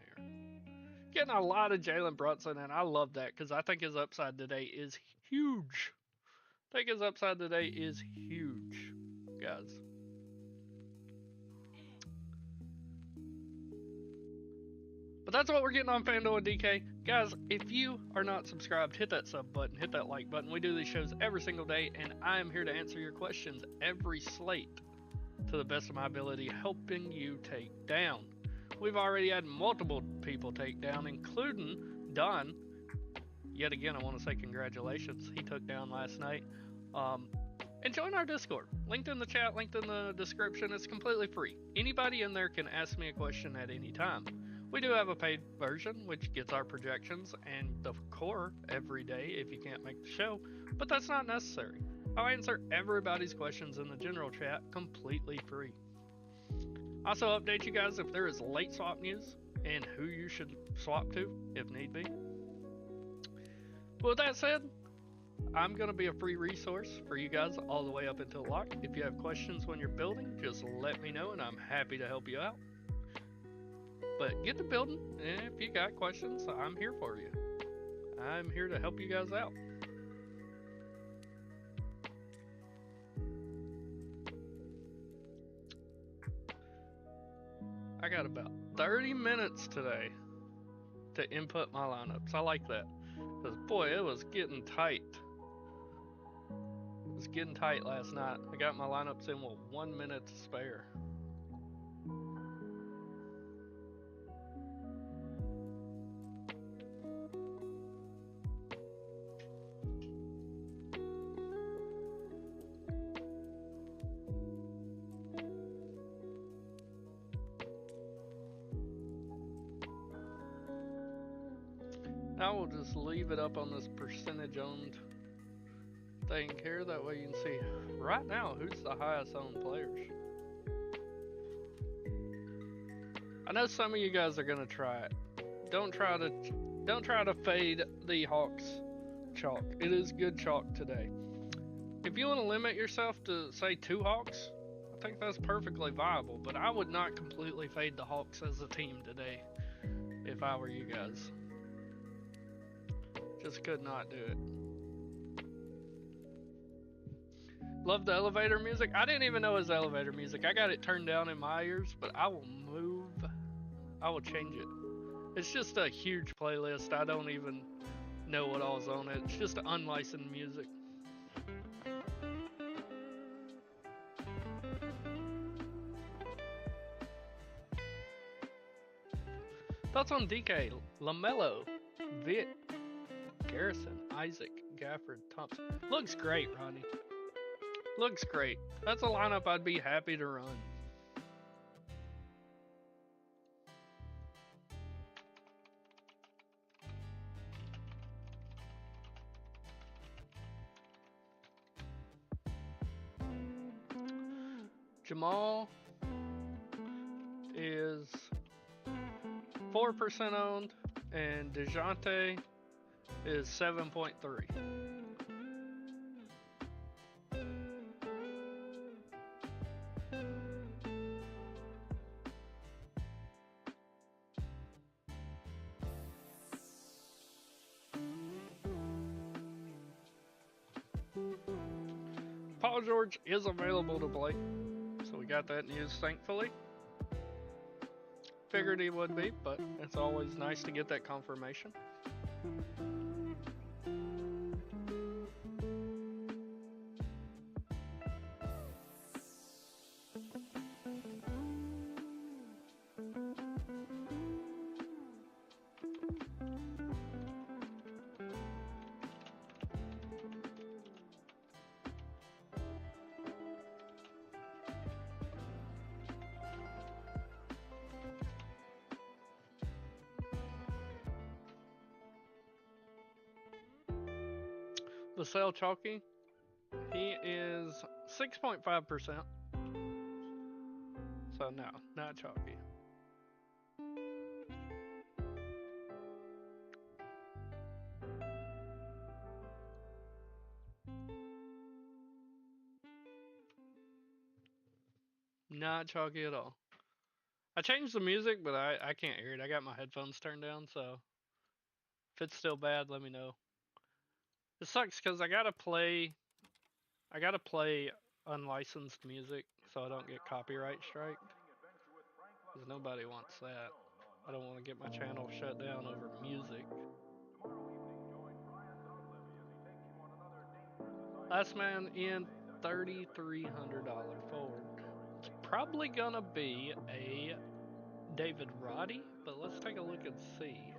Getting a lot of Jalen Brunson, and I love that because I think his upside today is huge. Guys. But that's what we're getting on FanDuel and DK. Guys, if you are not subscribed, hit that sub button, hit that like button. We do these shows every single day, and I am here to answer your questions every slate to the best of my ability, helping you take down. We've already had multiple people take down, including Don. Yet again, I want to say congratulations. He took down last night. And join our Discord. Linked in the chat, linked in the description. It's completely free. Anybody in there can ask me a question at any time. We do have a paid version, which gets our projections and the core every day if you can't make the show, but that's not necessary. I'll answer everybody's questions in the general chat completely free. Also update you guys if there is late swap news and who you should swap to if need be. But with that said, I'm going to be a free resource for you guys all the way up until lock. If you have questions when you're building, just let me know and I'm happy to help you out. But get to building, and if you got questions, I'm here for you. I'm here to help you guys out. I got about 30 minutes today to input my lineups. I like that. Because, boy, it was getting tight. It was getting tight last night. I got my lineups in with 1 minute to spare. Now we'll just leave it up on this percentage owned thing here. That way you can see right now who's the highest owned players. I know some of you guys are gonna try it. Don't try to fade the Hawks chalk. It is good chalk today. If you want to limit yourself to say 2 Hawks, I think that's perfectly viable. But I would not completely fade the Hawks as a team today if I were you guys. Just could not do it. Love the elevator music. I didn't even know it was elevator music. I got it turned down in my ears, but I will change it. It's just a huge playlist. I don't even know what all's on it. It's just unlicensed music. Thoughts on DK, LaMelo, Vitt, Garrison, Isaac, Gafford, Thompson. Looks great, Ronnie. Looks great. That's a lineup I'd be happy to run. Jamal is 4% owned, and DeJounte is 7.3. Paul George is available to play, so we got that news, thankfully. Figured he would be, but it's always nice to get that confirmation. The sale chalky, he is 6.5%. So no, not chalky. Not chalky at all. I changed the music, but I can't hear it. I got my headphones turned down, so if it's still bad, let me know. It sucks because I gotta play unlicensed music so I don't get copyright striked. Because nobody wants that. I don't want to get my channel shut down over music. Last man in, $3,300 forward. It's probably gonna be a David Roddy, but let's take a look and see.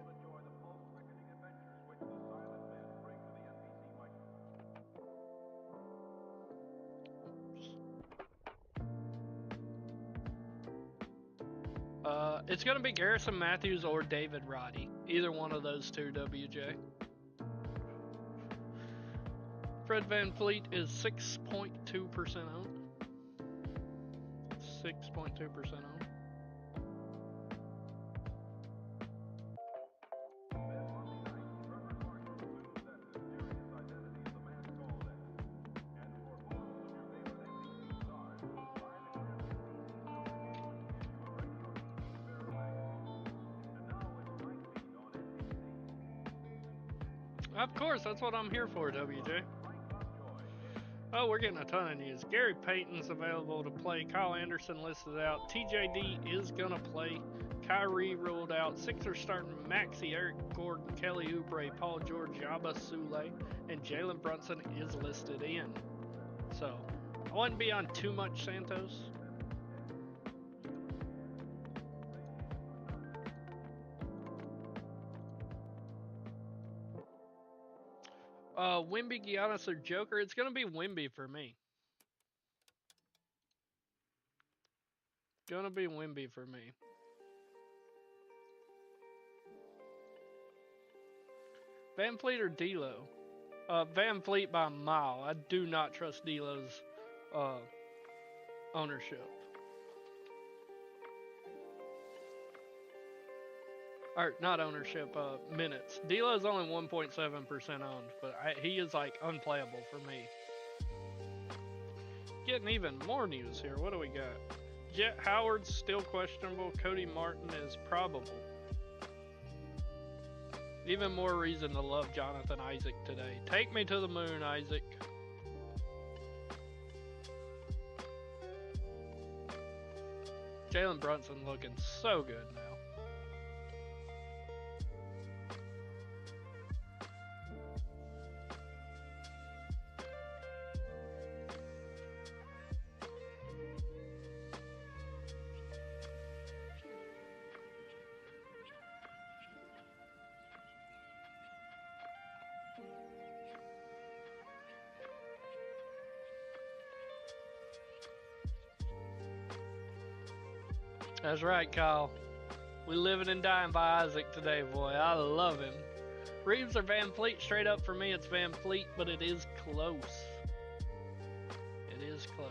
It's gonna be Garrison Matthews or David Roddy. Either one of those two, WJ. Fred VanVleet is 6.2% owned. 6.2% owned. Of course, that's what I'm here for, WJ. Oh, we're getting a ton of news. Gary Payton's available to play. Kyle Anderson listed out. TJD is going to play. Kyrie ruled out. Sixers starting Maxey, Eric Gordon, Kelly Oubre, Paul George, Yaba Sule, and Jalen Brunson is listed in. So, I wouldn't be on too much Santos. Wimby, Giannis, or Joker? It's going to be Wimby for me. Gonna be Wimby for me. Van Fleet or D'Lo? Van Fleet by a mile. I do not trust D'Lo's ownership. Or not ownership, minutes. D'Lo's only 1.7% owned, but he is like unplayable for me. Getting even more news here. What do we got? Jet Howard's still questionable. Cody Martin is probable. Even more reason to love Jonathan Isaac today. Take me to the moon, Isaac. Jalen Brunson looking so good now. That's right, Kyle. We living and dying by Isaac today, boy. I love him. Reeves or Van Fleet? Straight up for me, it's Van Fleet, but it is close. It is close.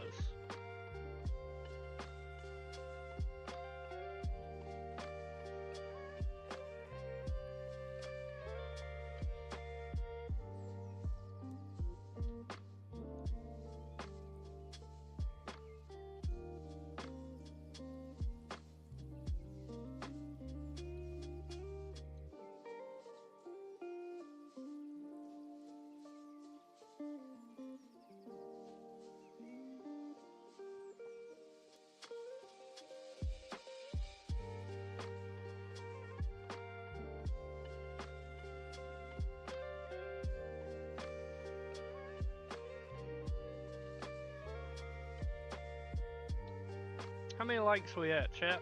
How many likes we at, chat?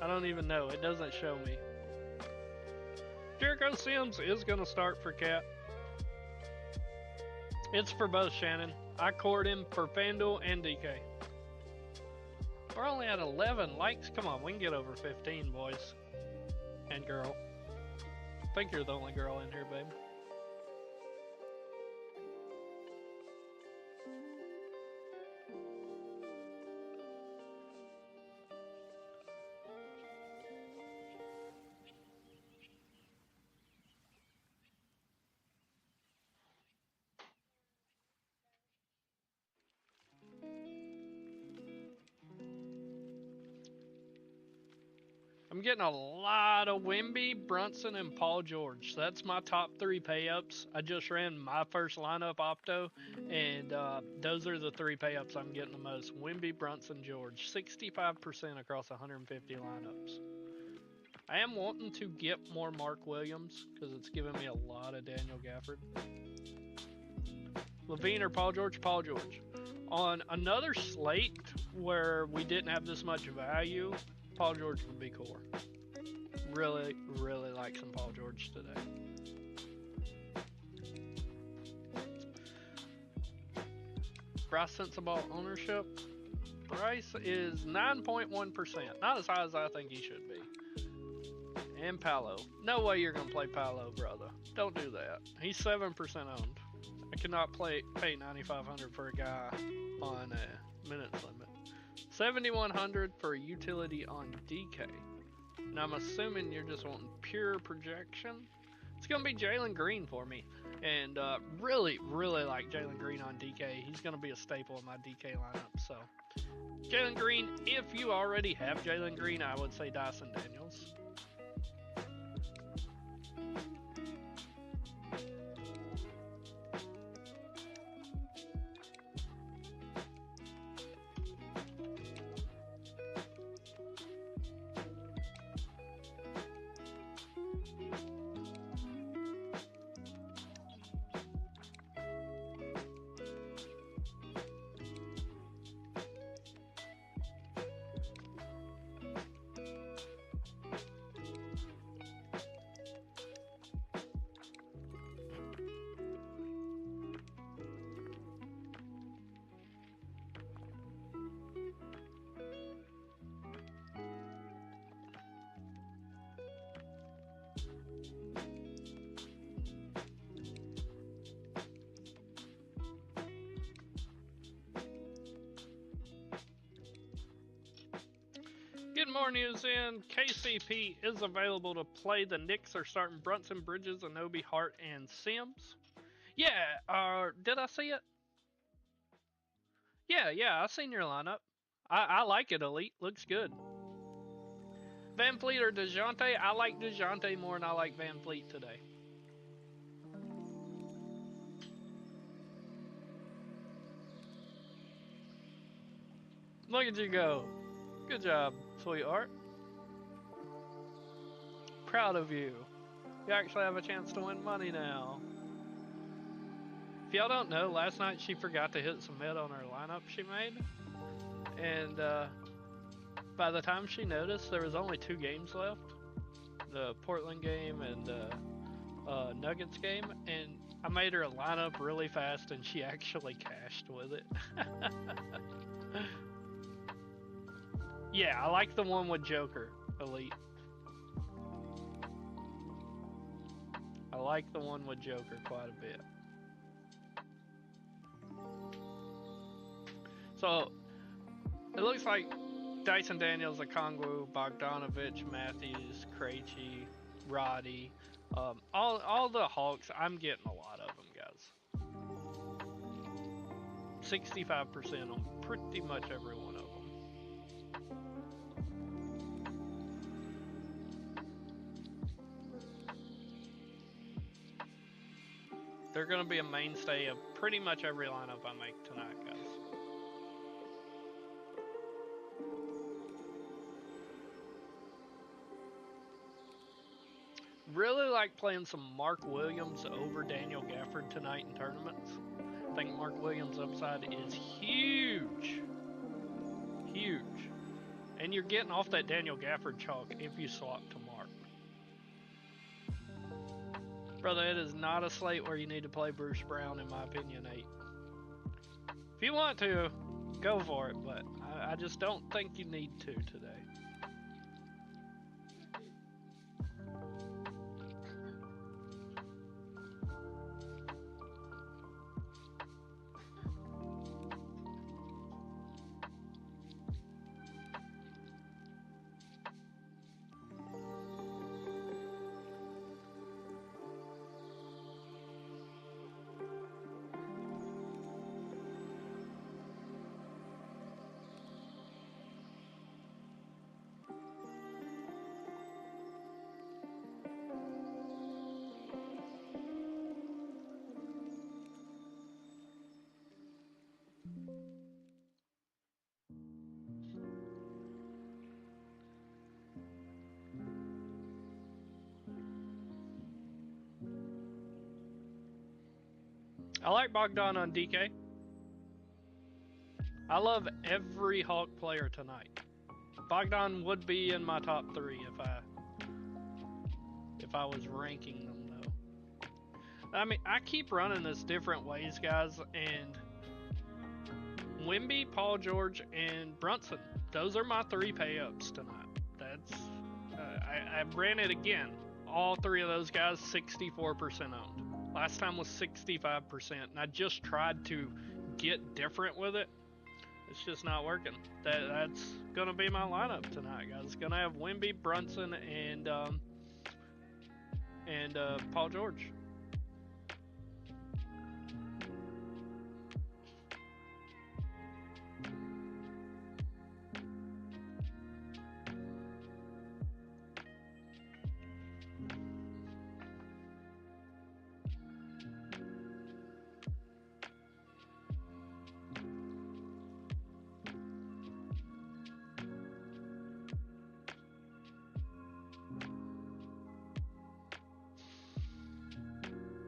I don't even know. It doesn't show me. Jericho Sims is going to start for Cat. It's for both, Shannon. I cored him for FanDuel and DK. We're only at 11 likes. Come on, we can get over 15, boys. And girl. I think you're the only girl in here, babe. I'm getting a lot of Wimby, Brunson, and Paul George. So that's my top 3 pay-ups. I just ran my first lineup opto, and those are the 3 pay-ups I'm getting the most. Wimby, Brunson, George. 65% across 150 lineups. I am wanting to get more Mark Williams, because it's giving me a lot of Daniel Gafford. Levine or Paul George? Paul George. On another slate where we didn't have this much value, Paul George would be core. Really, really like some Paul George today. Bryce Sensabaugh ownership. Bryce is 9.1%. Not as high as I think he should be. And Paolo. No way you're going to play Paolo, brother. Don't do that. He's 7% owned. I cannot pay $9,500 for a guy on a minutes limit. 7,100 for utility on DK. Now I'm assuming you're just wanting pure projection. It's going to be Jalen Green for me. And really, really like Jalen Green on DK. He's going to be a staple in my DK lineup. So Jalen Green, if you already have Jalen Green, I would say Dyson Daniels. Getting more news in. KCP is available to play. The Knicks are starting Brunson, Bridges, Anobi, Hart, and Sims. Yeah, did I see it? Yeah, I seen your lineup. I like it, Elite. Looks good. Van Fleet or DeJounte? I like DeJounte more than I like Van Fleet today. Look at you go. Good job, sweetheart. Proud of you. You actually have a chance to win money now. If y'all don't know, last night she forgot to hit submit on her lineup she made. And by the time she noticed, there was only 2 games left. The Portland game and the Nuggets game. And I made her a lineup really fast and she actually cashed with it. Yeah, I like the one with Joker, Elite. I like the one with Joker quite a bit. So, it looks like Dyson Daniels, Okongwu, Bogdanovich, Matthews, Krejci, Roddy, all the Hawks, I'm getting a lot of them, guys. 65% on pretty much every one of them. They're going to be a mainstay of pretty much every lineup I make tonight, guys. Really like playing some Mark Williams over Daniel Gafford tonight in tournaments. I think Mark Williams' upside is huge. Huge. And you're getting off that Daniel Gafford chalk if you swap to Mark. Brother, it is not a slate where you need to play Bruce Brown, in my opinion, 8. If you want to, go for it, but I just don't think you need to today. I like Bogdan on DK. I love every Hawk player tonight. Bogdan would be in my top 3 if I was ranking them, though. I mean, I keep running this different ways, guys, and Wemby, Paul George, and Brunson. Those are my 3 pay-ups tonight. That's I ran it again. All 3 of those guys 64% owned. Last time was 65%, and I just tried to get different with it. It's just not working. That's gonna be my lineup tonight, guys. It's gonna have Wemby, Brunson, and Paul George.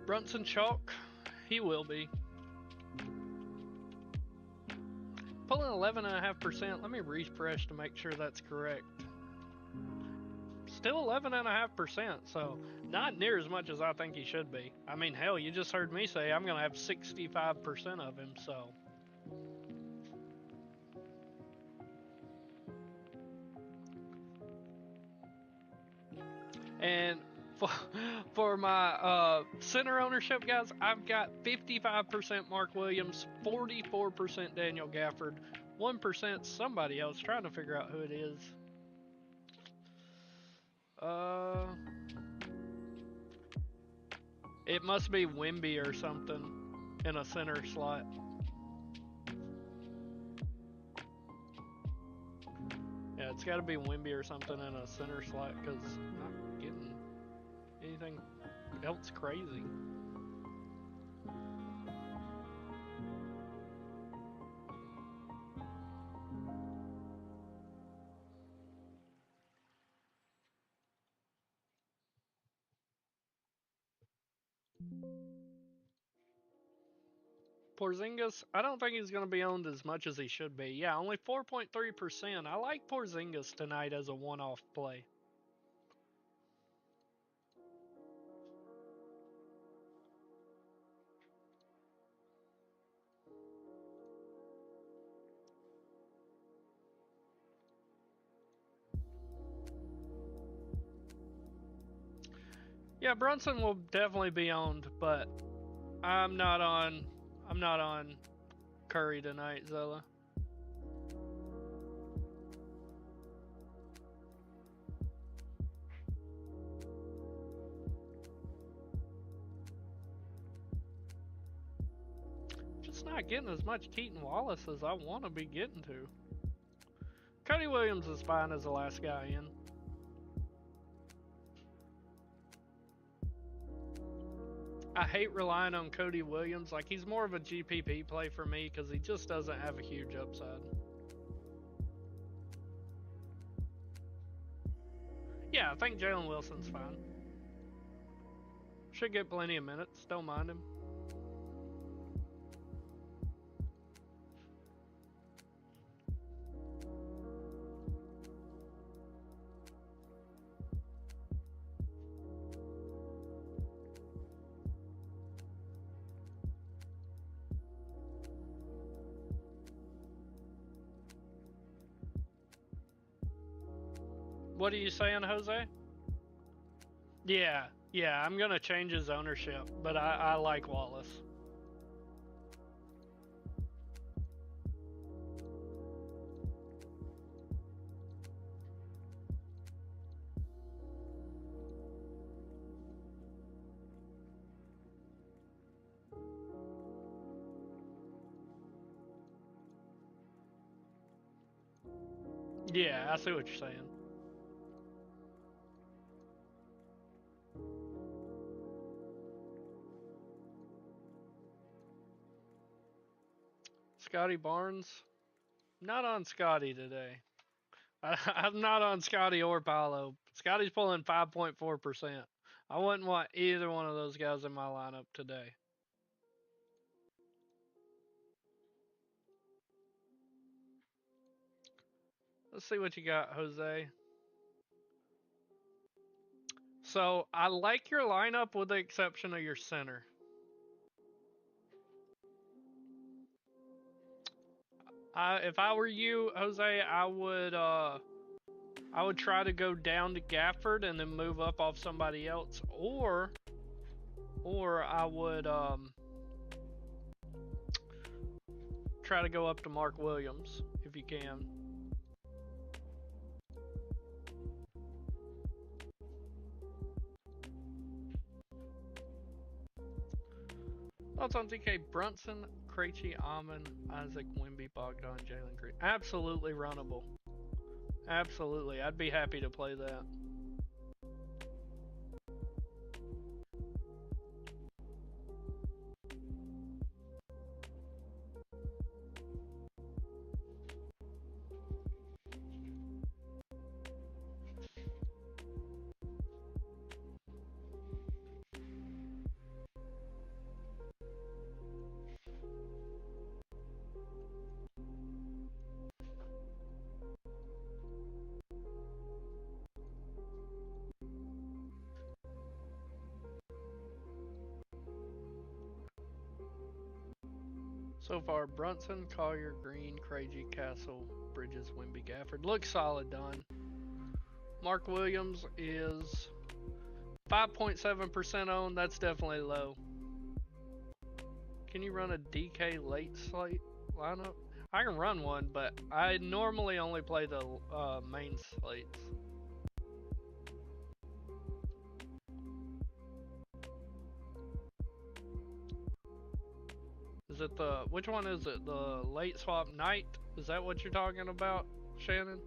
Brunson chalk, he will be. Pulling 11.5%. Let me refresh to make sure that's correct. Still 11.5%, so not near as much as I think he should be. I mean, hell, you just heard me say I'm going to have 65% of him, so. And for my center ownership, guys, I've got 55% Mark Williams, 44% Daniel Gafford, 1% somebody else, trying to figure out who it is. It must be Wimby or something in a center slot. Yeah, it's got to be Wimby or something in a center slot because I'm not getting anything else crazy. Porzingis, I don't think he's going to be owned as much as he should be. Yeah, only 4.3%. I like Porzingis tonight as a one-off play. Yeah, Brunson will definitely be owned, but I'm not on Curry tonight, Zella. Just not getting as much Keaton Wallace as I want to be getting to. Cody Williams is fine as the last guy in. I hate relying on Cody Williams. Like, he's more of a GPP play for me because he just doesn't have a huge upside. Yeah, I think Jalen Wilson's fine. Should get plenty of minutes. Don't mind him. What are you saying, Jose? Yeah, I'm gonna change his ownership, but I like Wallace. Yeah, I see what you're saying. Scotty Barnes? Not on Scotty today. I'm not on Scotty or Paolo. Scotty's pulling 5.4%. I wouldn't want either one of those guys in my lineup today. Let's see what you got, Jose. So, I like your lineup with the exception of your center. If I were you, Jose, I would try to go down to Gafford and then move up off somebody else, or I would try to go up to Mark Williams if you can. Thoughts on DK Brunson, Krejci, Amon, Isaac, Wimby, Bogdan, Jalen Green? Absolutely runnable. Absolutely, I'd be happy to play that. So far, Brunson, Collier, Green, Krejci, Castle, Bridges, Wimby, Gafford. Looks solid, Don. Mark Williams is 5.7% owned. That's definitely low. Can you run a DK late slate lineup? I can run one, but I normally only play the main slates. it which one is it? The late swap night? Is that what you're talking about, Shannon?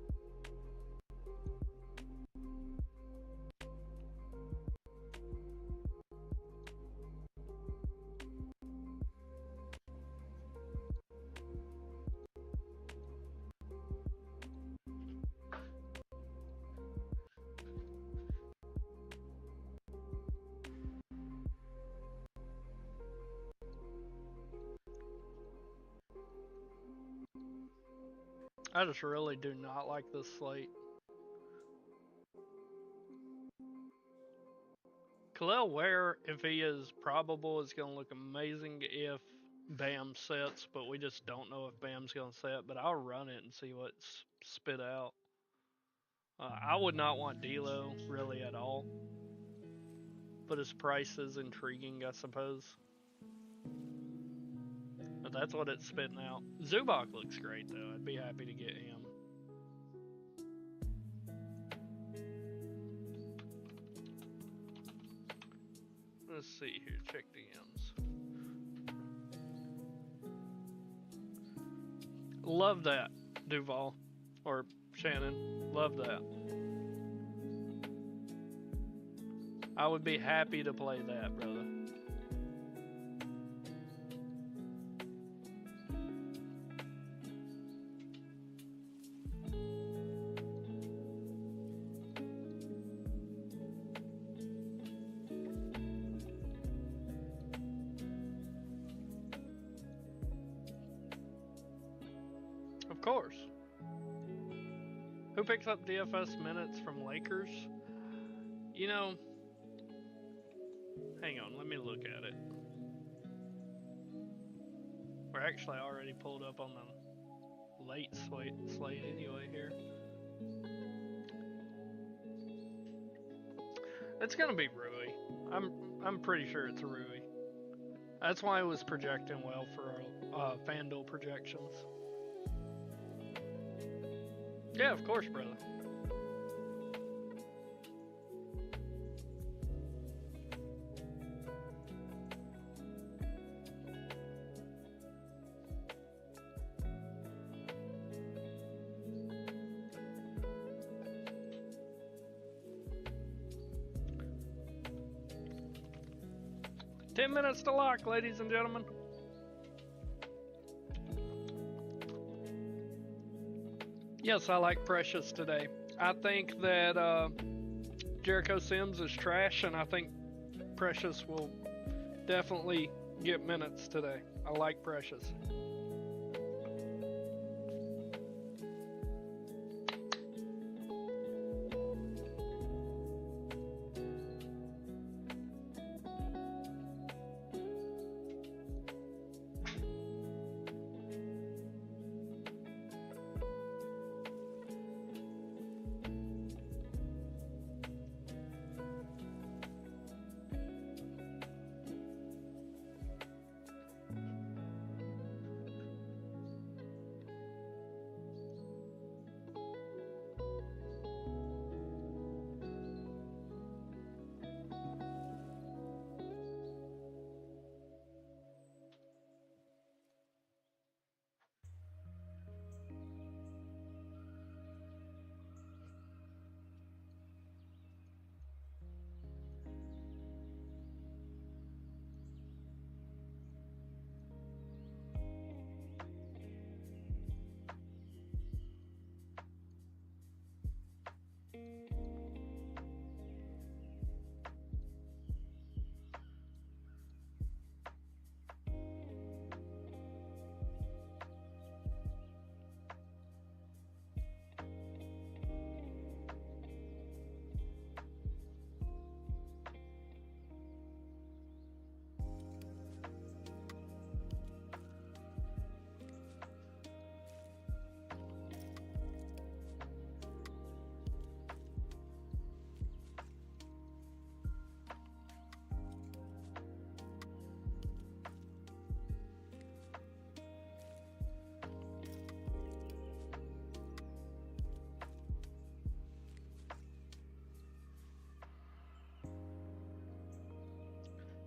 I just really do not like this slate. Khalil Ware, if he is probable, is going to look amazing if Bam sets, but we just don't know if Bam's going to set. But I'll run it and see what's spit out. I would not want D'Lo really at all, but his price is intriguing, I suppose. But that's what it's spitting out. Zubac looks great though. I'd be happy to get him. Let's see here. Check DMs. Love that, Duval or Shannon. Love that. I would be happy to play that, brother. Of course. Who picks up DFS minutes from Lakers? You know, hang on, let me look at it. We're actually already pulled up on the late slate anyway here. It's gonna be Rui. I'm pretty sure it's Rui. That's why it was projecting well for our FanDuel projections. Yeah, of course, brother. Ten minutes to lock, ladies and gentlemen. Yes, I like Precious today. I think that Jericho Sims is trash, and I think Precious will definitely get minutes today. I like Precious.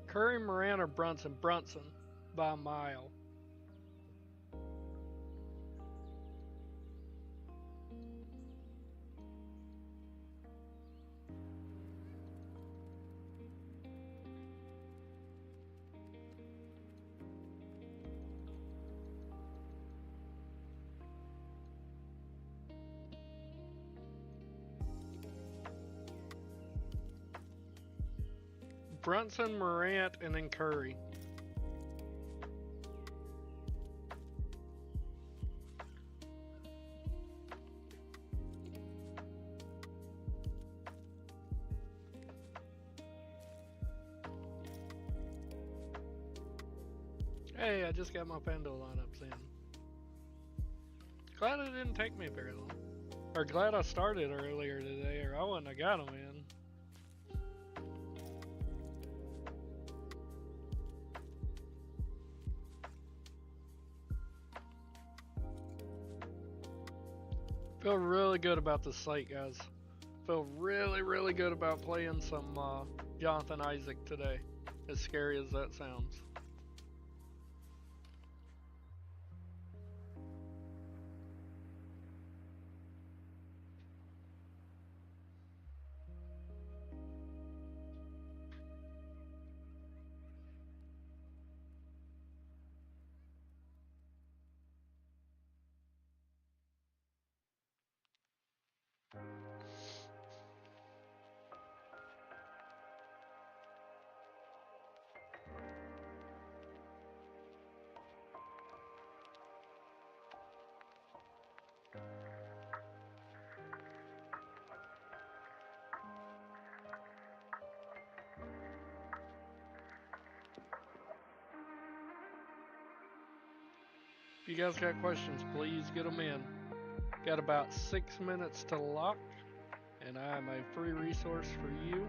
Curry, Moran, or Brunson? Brunson by a mile. Brunson, Morant, and then Curry. Hey, I just got my FanDuel lineups in. Glad it didn't take me very long. Or glad I started earlier today, or I wouldn't have got them in. Feel really good about the slate, guys. Feel really, really good about playing some Jonathan Isaac today, as scary as that sounds. If you guys got questions, please get them in. Got about 6 minutes to lock, and I am a free resource for you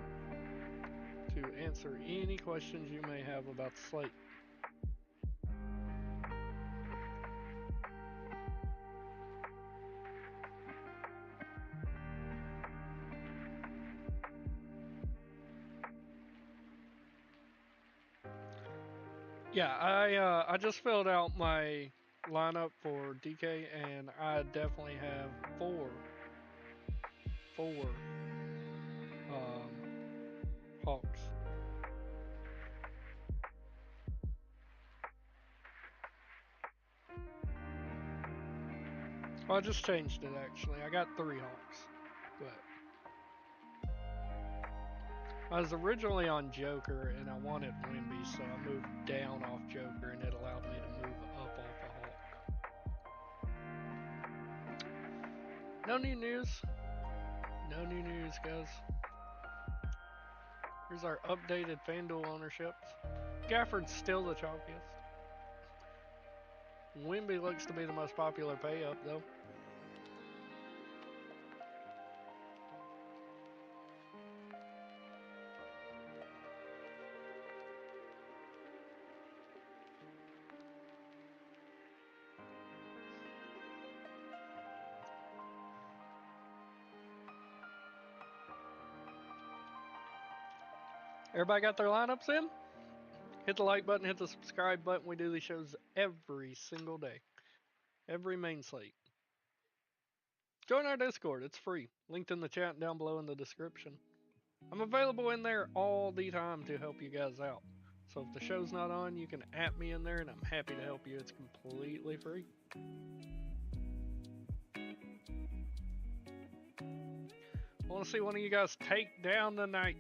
to answer any questions you may have about the slate. Yeah, I just filled out my lineup for DK, and I definitely have four Hawks. Well, I just changed it actually. I got 3 Hawks, but I was originally on Joker and I wanted Wimby, so I moved down off Joker and it allowed me to move up off a Hawk. No new news. No new news, guys. Here's our updated FanDuel ownerships. Gafford's still the chalkiest. Wimby looks to be the most popular pay up though. Everybody got their lineups in? Hit the like button, hit the subscribe button. We do these shows every single day. Every main slate. Join our Discord, it's free. Linked in the chat down below in the description. I'm available in there all the time to help you guys out. So if the show's not on, you can @me in there and I'm happy to help you. It's completely free. I want to see one of you guys take down tonight.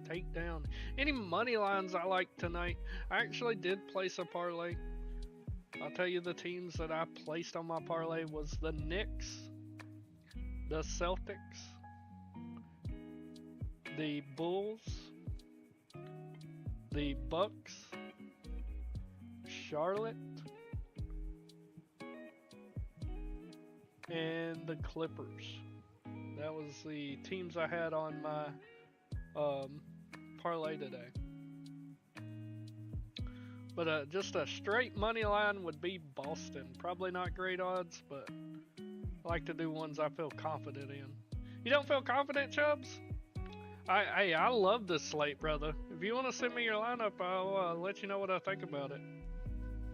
Take down. Any money lines I like tonight? I actually did place a parlay. I'll tell you the teams that I placed on my parlay was the Knicks, the Celtics, the Bulls, the Bucks, Charlotte, and the Clippers. That was the teams I had on my parlay today. But just a straight money line would be Boston. Probably not great odds, but I like to do ones I feel confident in. You don't feel confident, Chubbs? I love this slate, brother. If you want to send me your lineup, I'll let you know what I think about it.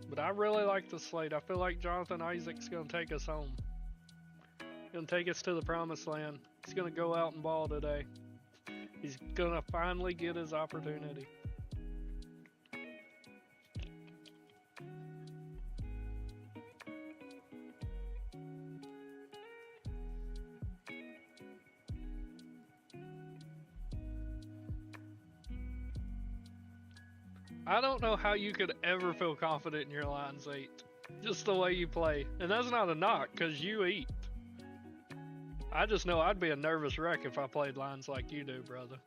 But I really like the slate. I feel like Jonathan Isaac's going to take us home. Going to take us to the promised land. He's going to go out and ball today. He's going to finally get his opportunity. I don't know how you could ever feel confident in your lines 8. Just the way you play. And that's not a knock, because you eat. I just know I'd be a nervous wreck if I played lines like you do, brother.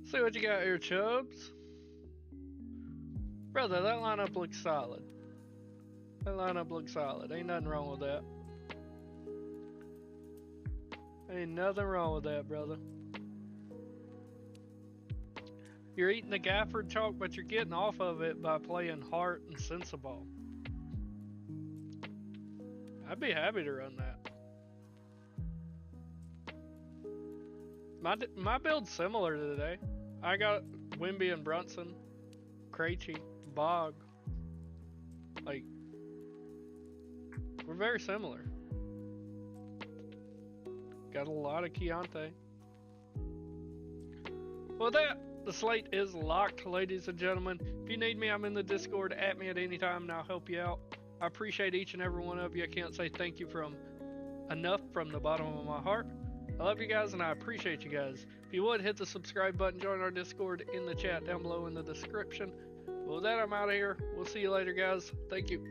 See what you got here, Chubbs. Brother, that lineup looks solid. That lineup looks solid. Ain't nothing wrong with that. Ain't nothing wrong with that, brother. You're eating the Gafford chalk, but you're getting off of it by playing Heart and Sensible. I'd be happy to run that. My build's similar to today. I got Wimby and Brunson, Krejci, Bog. Like, we're very similar. Got a lot of Keontae. Well, the slate is locked, ladies and gentlemen. If you need me, I'm in the Discord. At me at any time, and I'll help you out. I appreciate each and every one of you. I can't say thank you enough from the bottom of my heart. I love you guys, and I appreciate you guys. If you would, hit the subscribe button, join our Discord in the chat down below in the description. Well, with that, I'm out of here. We'll see you later, guys. Thank you.